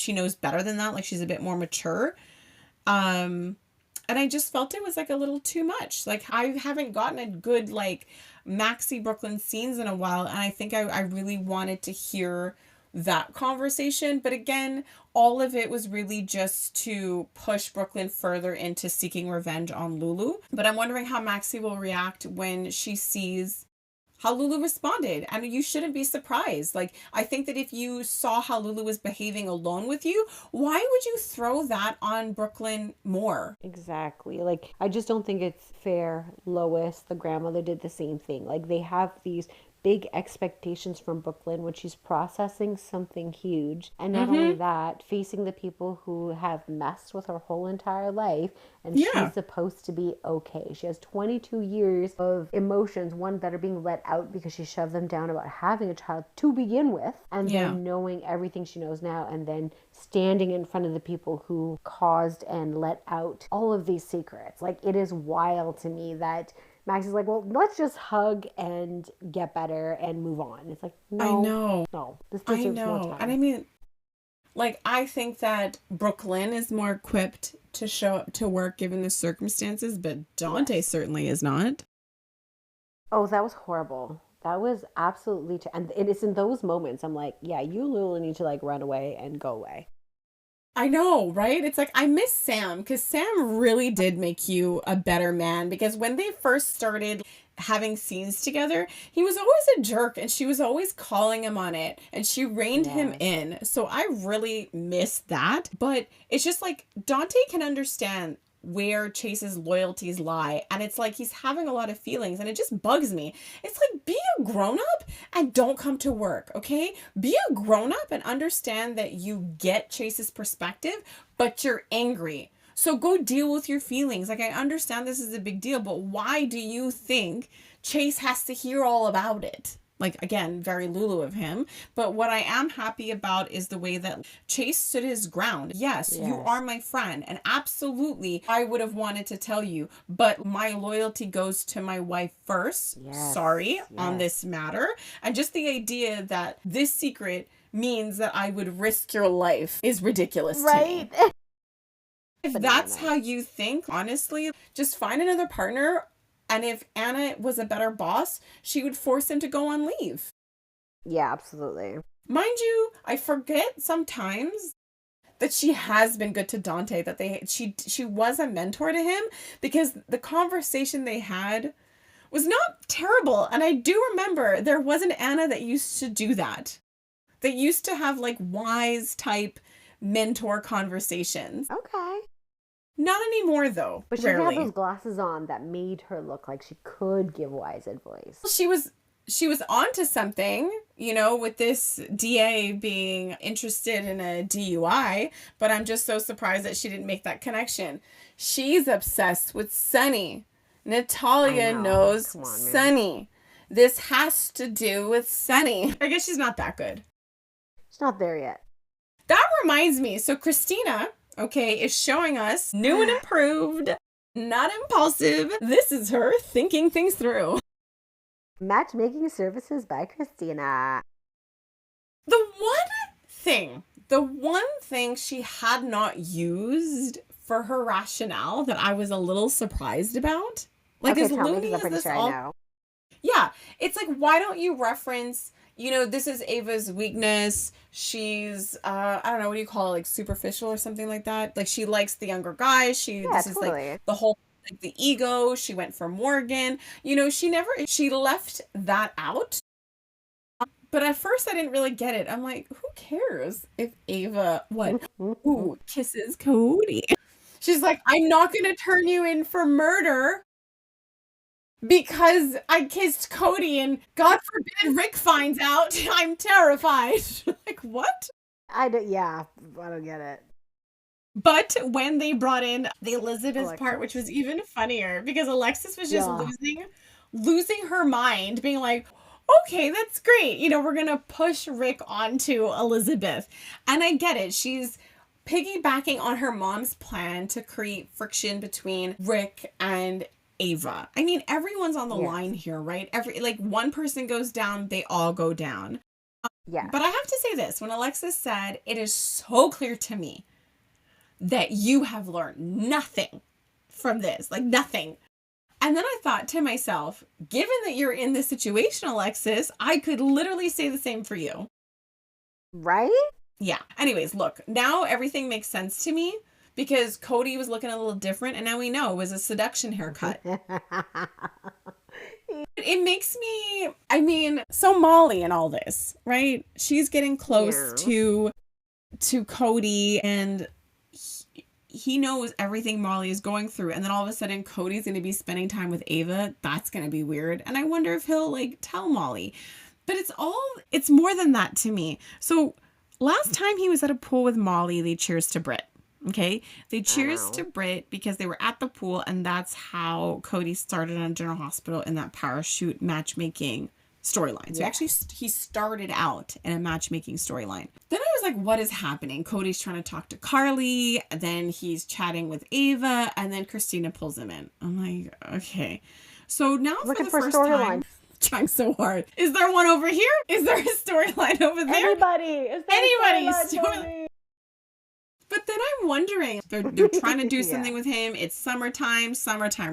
knows better than that. Like she's a bit more mature. And I just felt it was like a little too much. Like I haven't gotten a good like Maxie Brooklyn scenes in a while. And I think I really wanted to hear that conversation. But again, all of it was really just to push Brooklyn further into seeking revenge on Lulu. But I'm wondering how Maxie will react when she sees how Lulu responded. And you shouldn't be surprised. Like, I think that if you saw how Lulu was behaving alone with you, why would you throw that on Brooklyn more? Exactly. Like, I just don't think it's fair. Lois, the grandmother, did the same thing. Like, they have these big expectations from Brooklyn when she's processing something huge. And not only that, facing the people who have messed with her whole entire life, and she's supposed to be okay. She has 22 years of emotions, one that are being let out because she shoved them down about having a child to begin with, and then knowing everything she knows now, and then standing in front of the people who caused and let out all of these secrets. Like, it is wild to me that Max is like, well, let's just hug and get better and move on. It's like, no, I know. No, this deserves more time. And I mean, like, I think that Brooklyn is more equipped to show up to work given the circumstances, but Dante certainly is not. Oh, that was horrible. That was absolutely, and it is in those moments I'm like, yeah, you Lulu need to like run away and go away. I know, right? It's like, I miss Sam because Sam really did make you a better man, because when they first started having scenes together, he was always a jerk and she was always calling him on it and she reined him in. So I really miss that. But it's just like Dante can understand where Chase's loyalties lie, and it's like he's having a lot of feelings, and it just bugs me. It's like, be a grown-up and don't come to work, okay? Be a grown-up and understand that you get Chase's perspective, but you're angry. So go deal with your feelings. Like, I understand this is a big deal, but why do you think Chase has to hear all about it? Like, again, very Lulu of him. But what I am happy about is the way that Chase stood his ground. Yes, you are my friend. And absolutely, I would have wanted to tell you. But my loyalty goes to my wife first. Sorry, on this matter. And just the idea that this secret means that I would risk your life is ridiculous to me. If that's how you think, honestly, just find another partner. And if Anna was a better boss, she would force him to go on leave. Yeah, absolutely. Mind you, I forget sometimes that she has been good to Dante, that she was a mentor to him, because the conversation they had was not terrible. And I do remember there was an Anna that used to do that. They used to have like wise type mentor conversations. Okay. Not anymore, though. But she had those glasses on that made her look like she could give wise advice. She was onto something, with this DA being interested in a DUI, but I'm just so surprised that she didn't make that connection. She's obsessed with Sunny. Natalia knows Sunny. This has to do with Sunny. I guess she's not that good. She's not there yet. That reminds me. So Christina, is showing us new and improved, not impulsive. This is her thinking things through. Matchmaking services by Christina. The one thing she had not used for her rationale that I was a little surprised about. Like, as loony as this all... I know. Yeah, it's like, why don't you reference... this is Ava's weakness. She's, I don't know, what do you call it? Like superficial or something like that. Like, she likes the younger guys. This is like the whole, like, the ego. She went for Morgan. She left that out. But at first I didn't really get it. I'm like, who cares if Ava, ooh, kisses Cody? She's like, I'm not going to turn you in for murder because I kissed Cody and God forbid Rick finds out. I'm terrified. Like, what? I don't get it. But when they brought in the Elizabeth part, which was even funnier because Alexis was just losing her mind, being like, okay, that's great. You know, we're going to push Rick onto Elizabeth. And I get it. She's piggybacking on her mom's plan to create friction between Rick and Ava. I mean, everyone's on the line here, right? One person goes down, they all go down. Yeah. But I have to say this, when Alexis said, it is so clear to me that you have learned nothing from this, like nothing. And then I thought to myself, given that you're in this situation, Alexis, I could literally say the same for you. Right? Yeah. Anyways, look, now everything makes sense to me because Cody was looking a little different and now we know it was a seduction haircut. It makes me, so Molly and all this, right? She's getting close to Cody and he knows everything Molly is going through. And then all of a sudden Cody's going to be spending time with Ava. That's going to be weird. And I wonder if he'll tell Molly, but it's more than that to me. So last time he was at a pool with Molly, they cheers to Britt. Okay. They cheers to Britt because they were at the pool. And that's how Cody started on General Hospital in that parachute matchmaking storyline. So actually he started out in a matchmaking storyline. Then I was like, what is happening? Cody's trying to talk to Carly. Then he's chatting with Ava. And then Christina pulls him in. I'm like, okay. So now looking for the first time, trying so hard. Is there one over here? Is there a storyline over there? Anybody's storyline. But then I'm wondering, they're trying to do something with him. It's summertime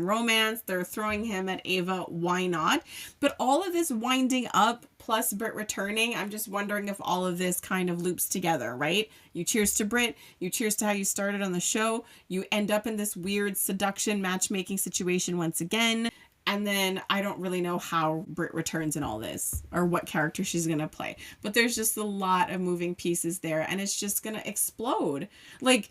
romance. They're throwing him at Ava. Why not? But all of this winding up plus Britt returning, I'm just wondering if all of this kind of loops together, right? You cheers to Britt. You cheers to how you started on the show. You end up in this weird seduction matchmaking situation once again. And then I don't really know how Britt returns in all this or what character she's going to play. But there's just a lot of moving pieces there and it's just going to explode. Like,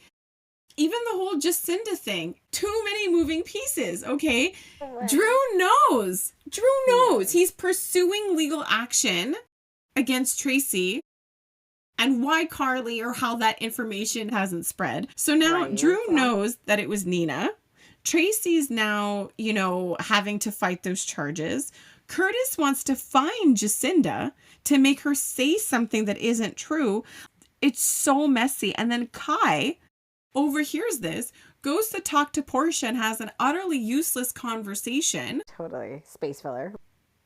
even the whole Jacinda thing, too many moving pieces, okay? Right. Drew knows. He's pursuing legal action against Tracy and why Carly or how that information hasn't spread. So now Drew knows that it was Nina. Tracy's now, having to fight those charges. Curtis wants to find Jacinda to make her say something that isn't true. It's so messy. And then Kai overhears this, goes to talk to Portia and has an utterly useless conversation. Totally. Space filler.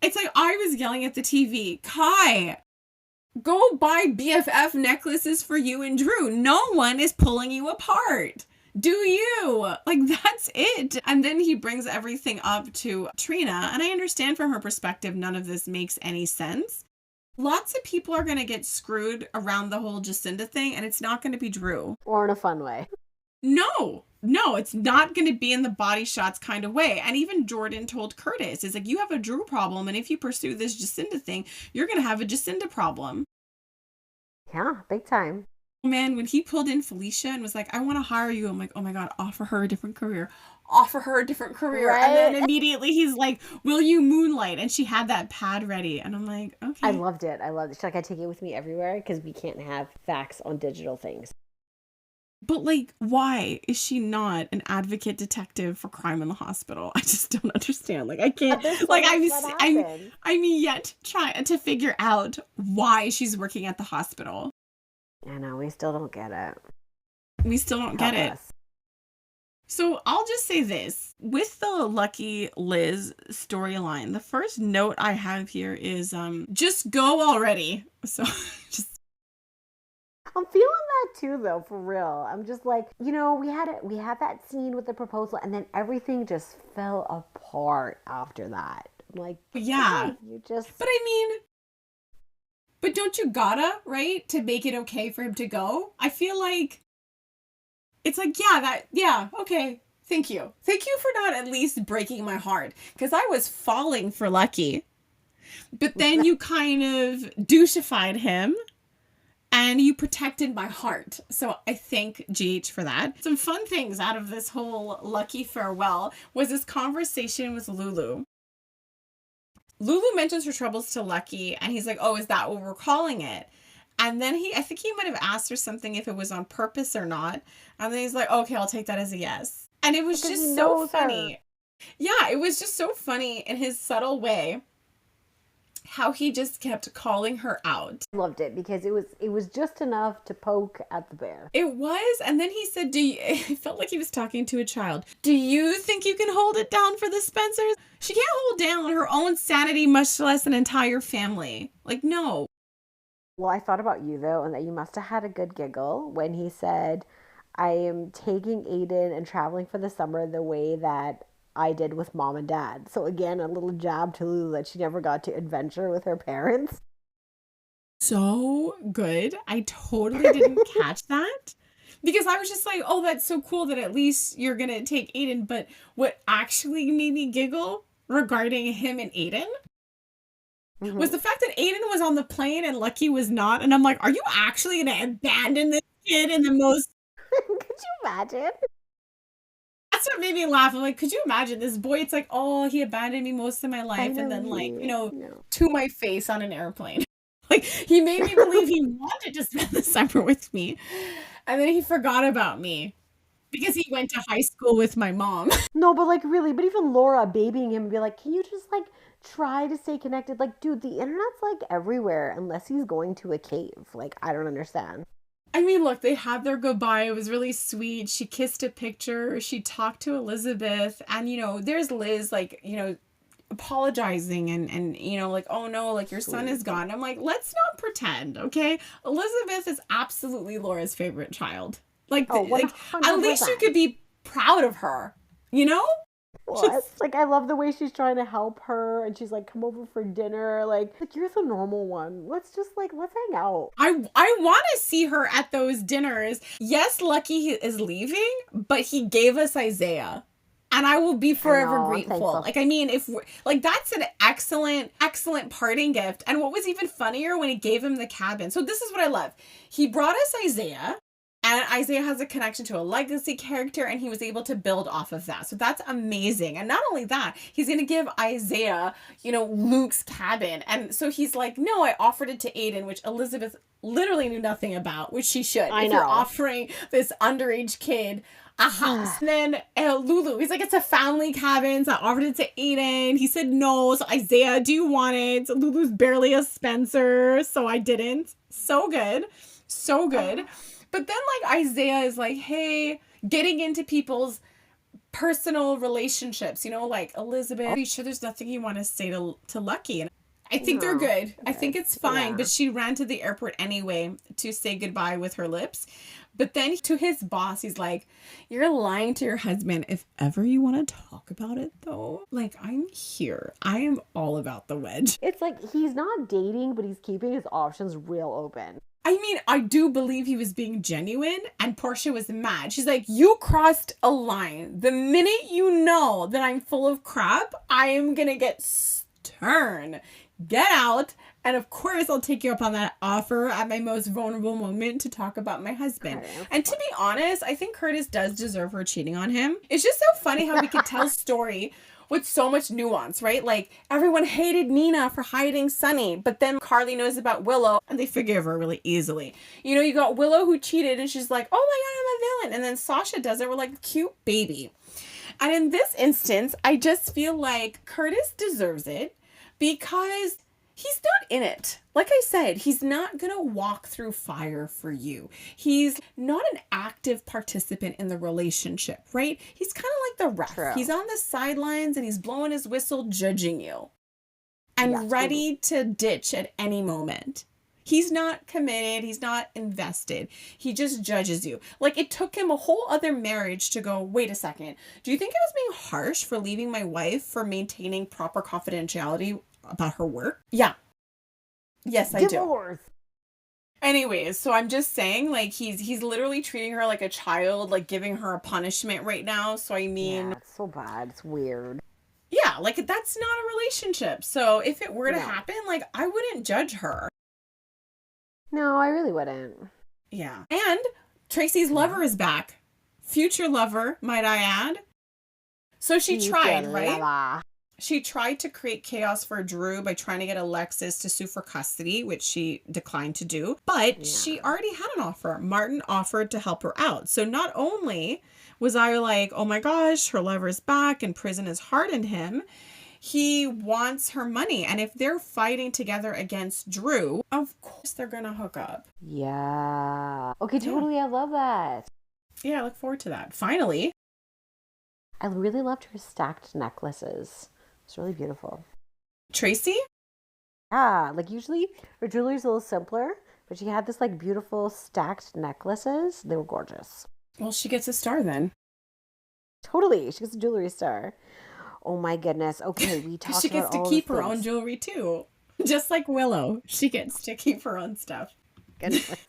It's like I was yelling at the TV, Kai, go buy BFF necklaces for you and Drew. No one is pulling you apart. Do you? Like, that's it. And then he brings everything up to Trina. And I understand from her perspective, none of this makes any sense. Lots of people are going to get screwed around the whole Jacinda thing, and it's not going to be Drew. Or in a fun way. No, it's not going to be in the body shots kind of way. And even Jordan told Curtis, it's like, you have a Drew problem. And if you pursue this Jacinda thing, you're going to have a Jacinda problem. Yeah, big time. Man, when he pulled in Felicia and was like, I want to hire you, I'm like, oh my God, offer her a different career. Right? And then immediately he's like, will you moonlight? And she had that pad ready. And I'm like, okay. I loved it. She's like, I take it with me everywhere because we can't have facts on digital things. But why is she not an advocate detective for crime in the hospital? I just don't understand. I can't, I'm yet trying to figure out why she's working at the hospital. I know, we still don't get it. Get it. So I'll just say this. With the Lucky Liz storyline, the first note I have here is just go already. So I'm feeling that too, though, for real. I'm just like, we had that scene with the proposal, and then everything just fell apart after that. I'm like, yeah, But But don't you gotta, right, to make it okay for him to go? I feel like it's like, okay, thank you. Thank you for not at least breaking my heart. Because I was falling for Lucky. But then you kind of douchified him and you protected my heart. So I thank GH for that. Some fun things out of this whole Lucky farewell was this conversation with Lulu. Lulu mentions her troubles to Lucky, and he's like, oh, is that what we're calling it? And then I think he might have asked her something if it was on purpose or not. And then he's like, okay, I'll take that as a yes. And it was just so funny. Yeah, it was just so funny in his subtle way how he just kept calling her out. I loved it because it was just enough to poke at the bear. It was. And then he said, I felt like he was talking to a child. Do you think you can hold it down for the Spencers? She can't hold down her own sanity, much less an entire family. Like, no. Well, I thought about you, though, and that you must have had a good giggle when he said, I am taking Aiden and traveling for the summer the way that I did with mom and dad. So again, a little jab to Lulu that she never got to adventure with her parents. So good. I totally didn't catch that. Because I was just like, oh, that's so cool that at least you're going to take Aiden. But what actually made me giggle regarding him and Aiden was the fact that Aiden was on the plane and Lucky was not. And I'm like, are you actually going to abandon this kid in the most... Could you imagine? That's what made me laugh. I'm like, could you imagine this boy? It's like, oh, he abandoned me most of my life. And then like, to my face on an airplane. Like, he made me believe he wanted to spend the summer with me. And then he forgot about me because he went to high school with my mom. No, but like really, but even Laura babying him and be like, can you just like try to stay connected? Like, dude, the internet's like everywhere unless he's going to a cave. Like, I don't understand. I mean, look, they had their goodbye. It was really sweet. She kissed a picture. She talked to Elizabeth. And, there's Liz, like, apologizing and like, oh no, like your son is gone. I'm like, let's not pretend, okay? Elizabeth is absolutely Laura's favorite child. Like, at least you could be proud of her, What? Like, I love the way she's trying to help her, and she's like, come over for dinner. Like you're the normal one. Let's hang out. I want to see her at those dinners. Yes, Lucky is leaving, but he gave us Isaiah. And I will be forever grateful. Like, I mean, that's an excellent, excellent parting gift. And what was even funnier when he gave him the cabin. So this is what I love. He brought us Isaiah. And Isaiah has a connection to a legacy character, and he was able to build off of that. So that's amazing. And not only that, he's going to give Isaiah, Luke's cabin. And so he's like, no, I offered it to Aiden, which Elizabeth literally knew nothing about, which she should. I know. If you're offering this underage kid a house. And then Lulu, he's like, it's a family cabin, so I offered it to Aiden. He said no. So Isaiah, do you want it? So Lulu's barely a Spencer, so I didn't. So good. So good. But then, like, Isaiah is like, hey, getting into people's personal relationships, like Elizabeth. Are you sure there's nothing you want to say to Lucky? And I think they're good. I think it's fine. Yeah. But she ran to the airport anyway to say goodbye with her lips. But then to his boss, he's like, you're lying to your husband. If ever you want to talk about it, though, like, I'm here. I am all about the wedge. It's like he's not dating, but he's keeping his options real open. I mean, I do believe he was being genuine, and Portia was mad. She's like, you crossed a line. The minute you know that I'm full of crap, I am going to get stern. Get out. And of course, I'll take you up on that offer at my most vulnerable moment to talk about my husband. And to be honest, I think Curtis does deserve her cheating on him. It's just so funny how we could tell a story with so much nuance, right? Like, everyone hated Nina for hiding Sunny, but then Carly knows about Willow and they forgive her really easily. You got Willow who cheated and she's like, oh my God, I'm a villain. And then Sasha does it. We're like, cute baby. And in this instance, I just feel like Curtis deserves it because he's not in it. Like I said, he's not going to walk through fire for you. He's not an active participant in the relationship, right? He's kind of like the ref. True. He's on the sidelines and he's blowing his whistle, judging you and ready to ditch at any moment. He's not committed. He's not invested. He just judges you. Like, it took him a whole other marriage to go, wait a second. Do you think I was being harsh for leaving my wife for maintaining proper confidentiality about her work? Yeah. Yes, I do. Anyways, so I'm just saying, like, he's literally treating her like a child, like giving her a punishment right now. So I mean, it's so bad. It's weird. Yeah, like that's not a relationship. So if it were to No. happen, like I wouldn't judge her. No, I really wouldn't. Yeah. And Tracy's lover is back. Future lover, might I add. So she tried, right? Lover. She tried to create chaos for Drew by trying to get Alexis to sue for custody, which she declined to do. But she already had an offer. Martin offered to help her out. So not only was I like, oh my gosh, her lover's back and prison has hardened him, he wants her money. And if they're fighting together against Drew, of course they're going to hook up. Yeah. Okay, totally. I love that. Yeah, I look forward to that. Finally. I really loved her stacked necklaces. It's really beautiful. Tracy? Yeah, like usually her jewelry's a little simpler, but she had this like beautiful stacked necklaces. They were gorgeous. Well, she gets a star then. Totally. She gets a jewelry star. Oh my goodness. Okay, we talked She gets about to all keep the her things. own jewelry too. Just like Willow. She gets to keep her own stuff. Goodness.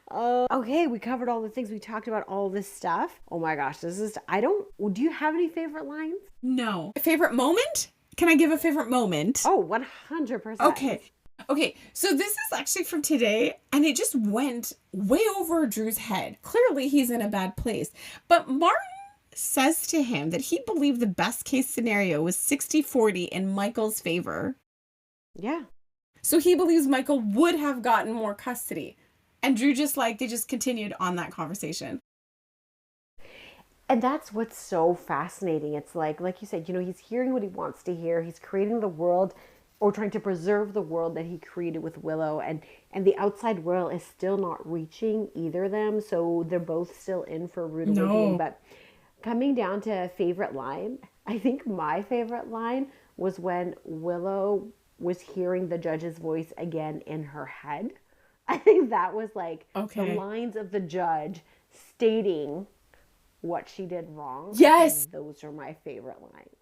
Okay, we covered all the things. We talked about all this stuff. Oh my gosh, do you have any favorite lines? No. Favorite moment? Can I give a favorite moment? Oh, 100%. Okay, so this is actually from today, and it just went way over Drew's head. Clearly, he's in a bad place. But Martin says to him that he believed the best case scenario was 60-40 in Michael's favor. Yeah. So he believes Michael would have gotten more custody. And Drew they just continued on that conversation. And that's what's so fascinating. It's like you said, he's hearing what he wants to hear. He's creating the world or trying to preserve the world that he created with Willow. And the outside world is still not reaching either of them. So they're both still in for a rude awakening. But coming down to a favorite line, I think my favorite line was when Willow was hearing the judge's voice again in her head. I think that was like the lines of the judge stating what she did wrong. Yes. Those are my favorite lines.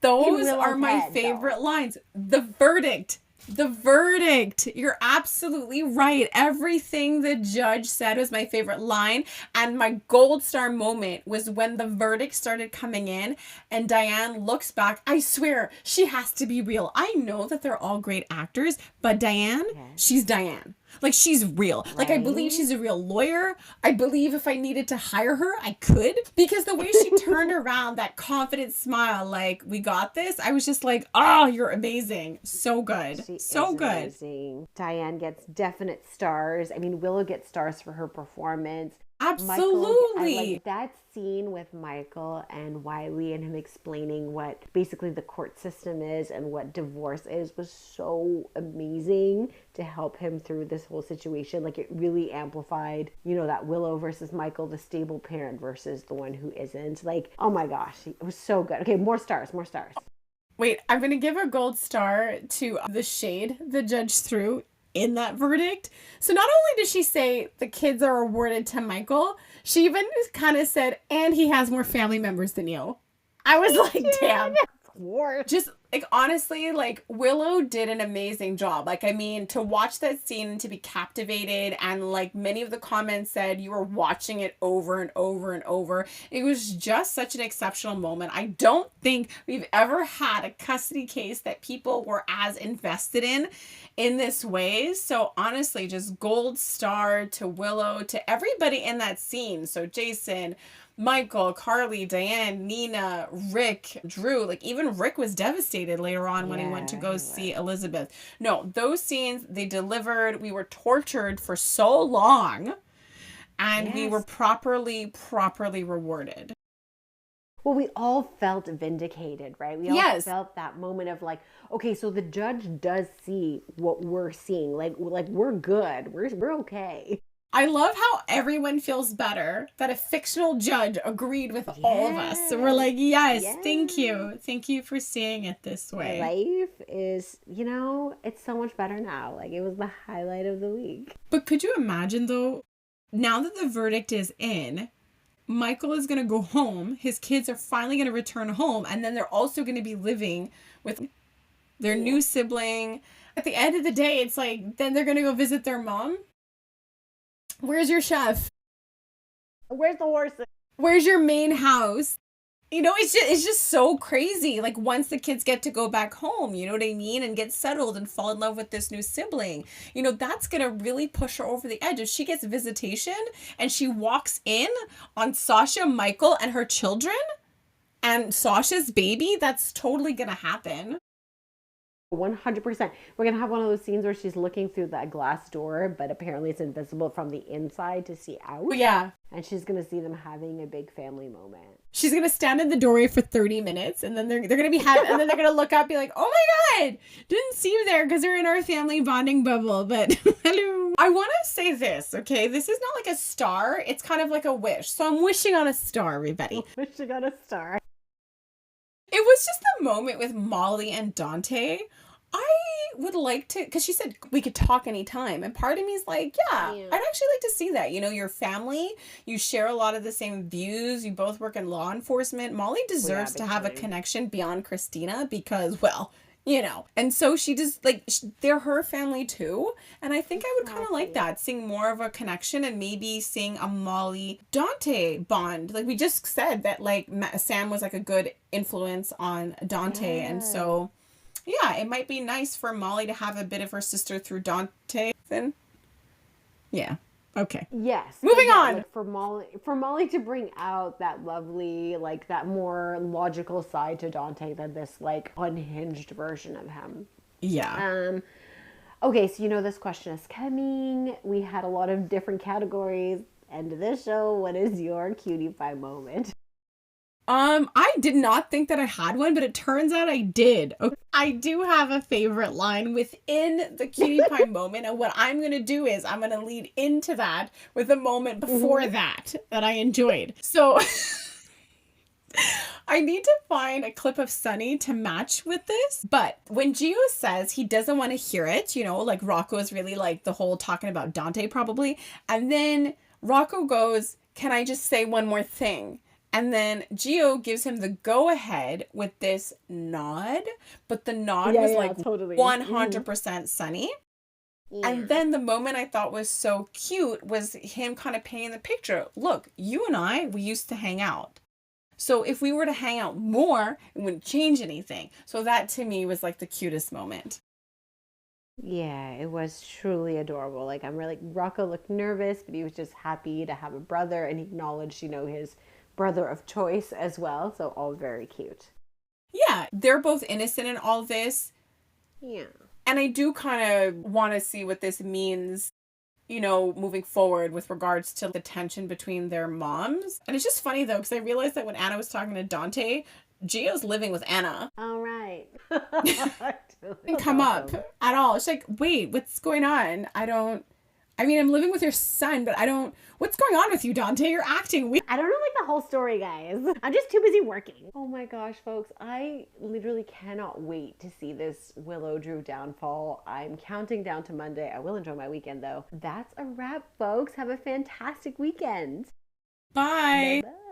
Those are my favorite lines. The verdict. The verdict. You're absolutely right. Everything the judge said was my favorite line. And my gold star moment was when the verdict started coming in and Diane looks back. I swear, she has to be real. I know that they're all great actors, but Diane, she's Diane. Like, she's real. Right? Like, I believe she's a real lawyer. I believe if I needed to hire her, I could. Because the way she turned around, that confident smile, like, we got this. I was just like, oh, you're amazing. So good. So good. Amazing. Diane gets definite stars. I mean, Willow gets stars for her performance. Absolutely. I like that scene with Michael and Wiley and him explaining what basically the court system is and what divorce is was so amazing to help him through this whole situation. Like, it really amplified, that Willow versus Michael, the stable parent versus the one who isn't. Like, oh my gosh, it was so good. Okay, more stars. Wait, I'm going to give a gold star to the shade the judge threw in that verdict. So not only did she say the kids are awarded to Michael, she even kind of said, and he has more family members than you. I was like, damn. Just like, honestly, like, Willow did an amazing job. Like, I mean, to watch that scene and to be captivated, and like many of the comments said you were watching it over and over and over. It was just such an exceptional moment. I don't think we've ever had a custody case that people were as invested in this way. So honestly, just gold star to Willow, to everybody in that scene. So Jason, Michael, Carly, Diane, Nina, Rick, Drew. Like, even Rick was devastated later on when he went to go see Elizabeth. No, those scenes, they delivered. We were tortured for so long, and we were properly rewarded. Well, we all felt vindicated, right? We all felt that moment of like, okay, so the judge does see what we're seeing. Like we're good. We're okay. I love how everyone feels better that a fictional judge agreed with all of us. So we're like, yes, thank you. Thank you for seeing it this way. Life is, it's so much better now. Like, it was the highlight of the week. But could you imagine, though, now that the verdict is in, Michael is going to go home. His kids are finally going to return home. And then they're also going to be living with their new sibling. At the end of the day, it's like, then they're going to go visit their mom. Where's your chef? Where's the horses? Where's your main house? You know, it's just so crazy. Like once the kids get to go back home, you know what I mean, and get settled and fall in love with this new sibling, you know, that's gonna really push her over the edge. If she gets visitation and she walks in on Sasha, Michael, and her children and Sasha's baby, that's totally gonna happen. 100%. We're going to have one of those scenes where she's looking through that glass door, but apparently it's invisible from the inside to see out. Yeah. And she's going to see them having a big family moment. She's going to stand in the doorway for 30 minutes and then they're going to be happy. And then they're going to look up, be like, oh my God, didn't see you there because they're in our family bonding bubble. But hello. I want to say this, okay? This is not like a star. It's kind of like a wish. So I'm wishing on a star, everybody. Wishing on a star. It was just the moment with Molly and Dante. I would like to, because she said we could talk anytime. And part of me is like, yeah, I'd actually like to see that. You know, your family, you share a lot of the same views. You both work in law enforcement. Molly deserves to have a connection beyond Christina because, well, you know. And so she just, like, they're her family too. And I think I would kind of like that, seeing more of a connection and maybe seeing a Molly-Dante bond. Like we just said that, like, Sam was like a good influence on Dante. Yeah. And so... yeah, it might be nice for Molly to have a bit of her sister through Dante. Then, yeah, okay. Yes. Moving on. Like for Molly to bring out that lovely, like that more logical side to Dante than this like unhinged version of him. Yeah. Okay, so you know this question is coming. We had a lot of different categories. End of this show. What is your cutie pie moment? I did not think that I had one, but it turns out I did. Okay. I do have a favorite line within the cutie pie moment, and what I'm going to do is I'm going to lead into that with a moment before that I enjoyed. So I need to find a clip of Sunny to match with this, but when Gio says he doesn't want to hear it, you know, like Rocco is really like the whole talking about Dante probably, and then Rocco goes, "Can I just say one more thing?" And then Gio gives him the go-ahead with this nod, but the nod was like totally 100% Sunny. Yeah. And then the moment I thought was so cute was him kind of painting the picture. Look, you and we used to hang out. So if we were to hang out more, it wouldn't change anything. So that to me was like the cutest moment. Yeah, it was truly adorable. Like Rocco looked nervous, but he was just happy to have a brother and he acknowledged, you know, his brother of choice as well. So all very cute. Yeah, they're both innocent in all this. Yeah. And I do kind of want to see what this means, you know, moving forward with regards to the tension between their moms. And it's just funny though, because I realized that when Anna was talking to Dante, Gio's living with Anna. All right. Didn't come up at all. She's like, wait, what's going on? I'm living with your son, but what's going on with you, Dante? You're acting weird. I don't know like the whole story, guys. I'm just too busy working. Oh my gosh, folks. I literally cannot wait to see this Willow Drew downfall. I'm counting down to Monday. I will enjoy my weekend though. That's a wrap, folks. Have a fantastic weekend. Bye. Bye-bye.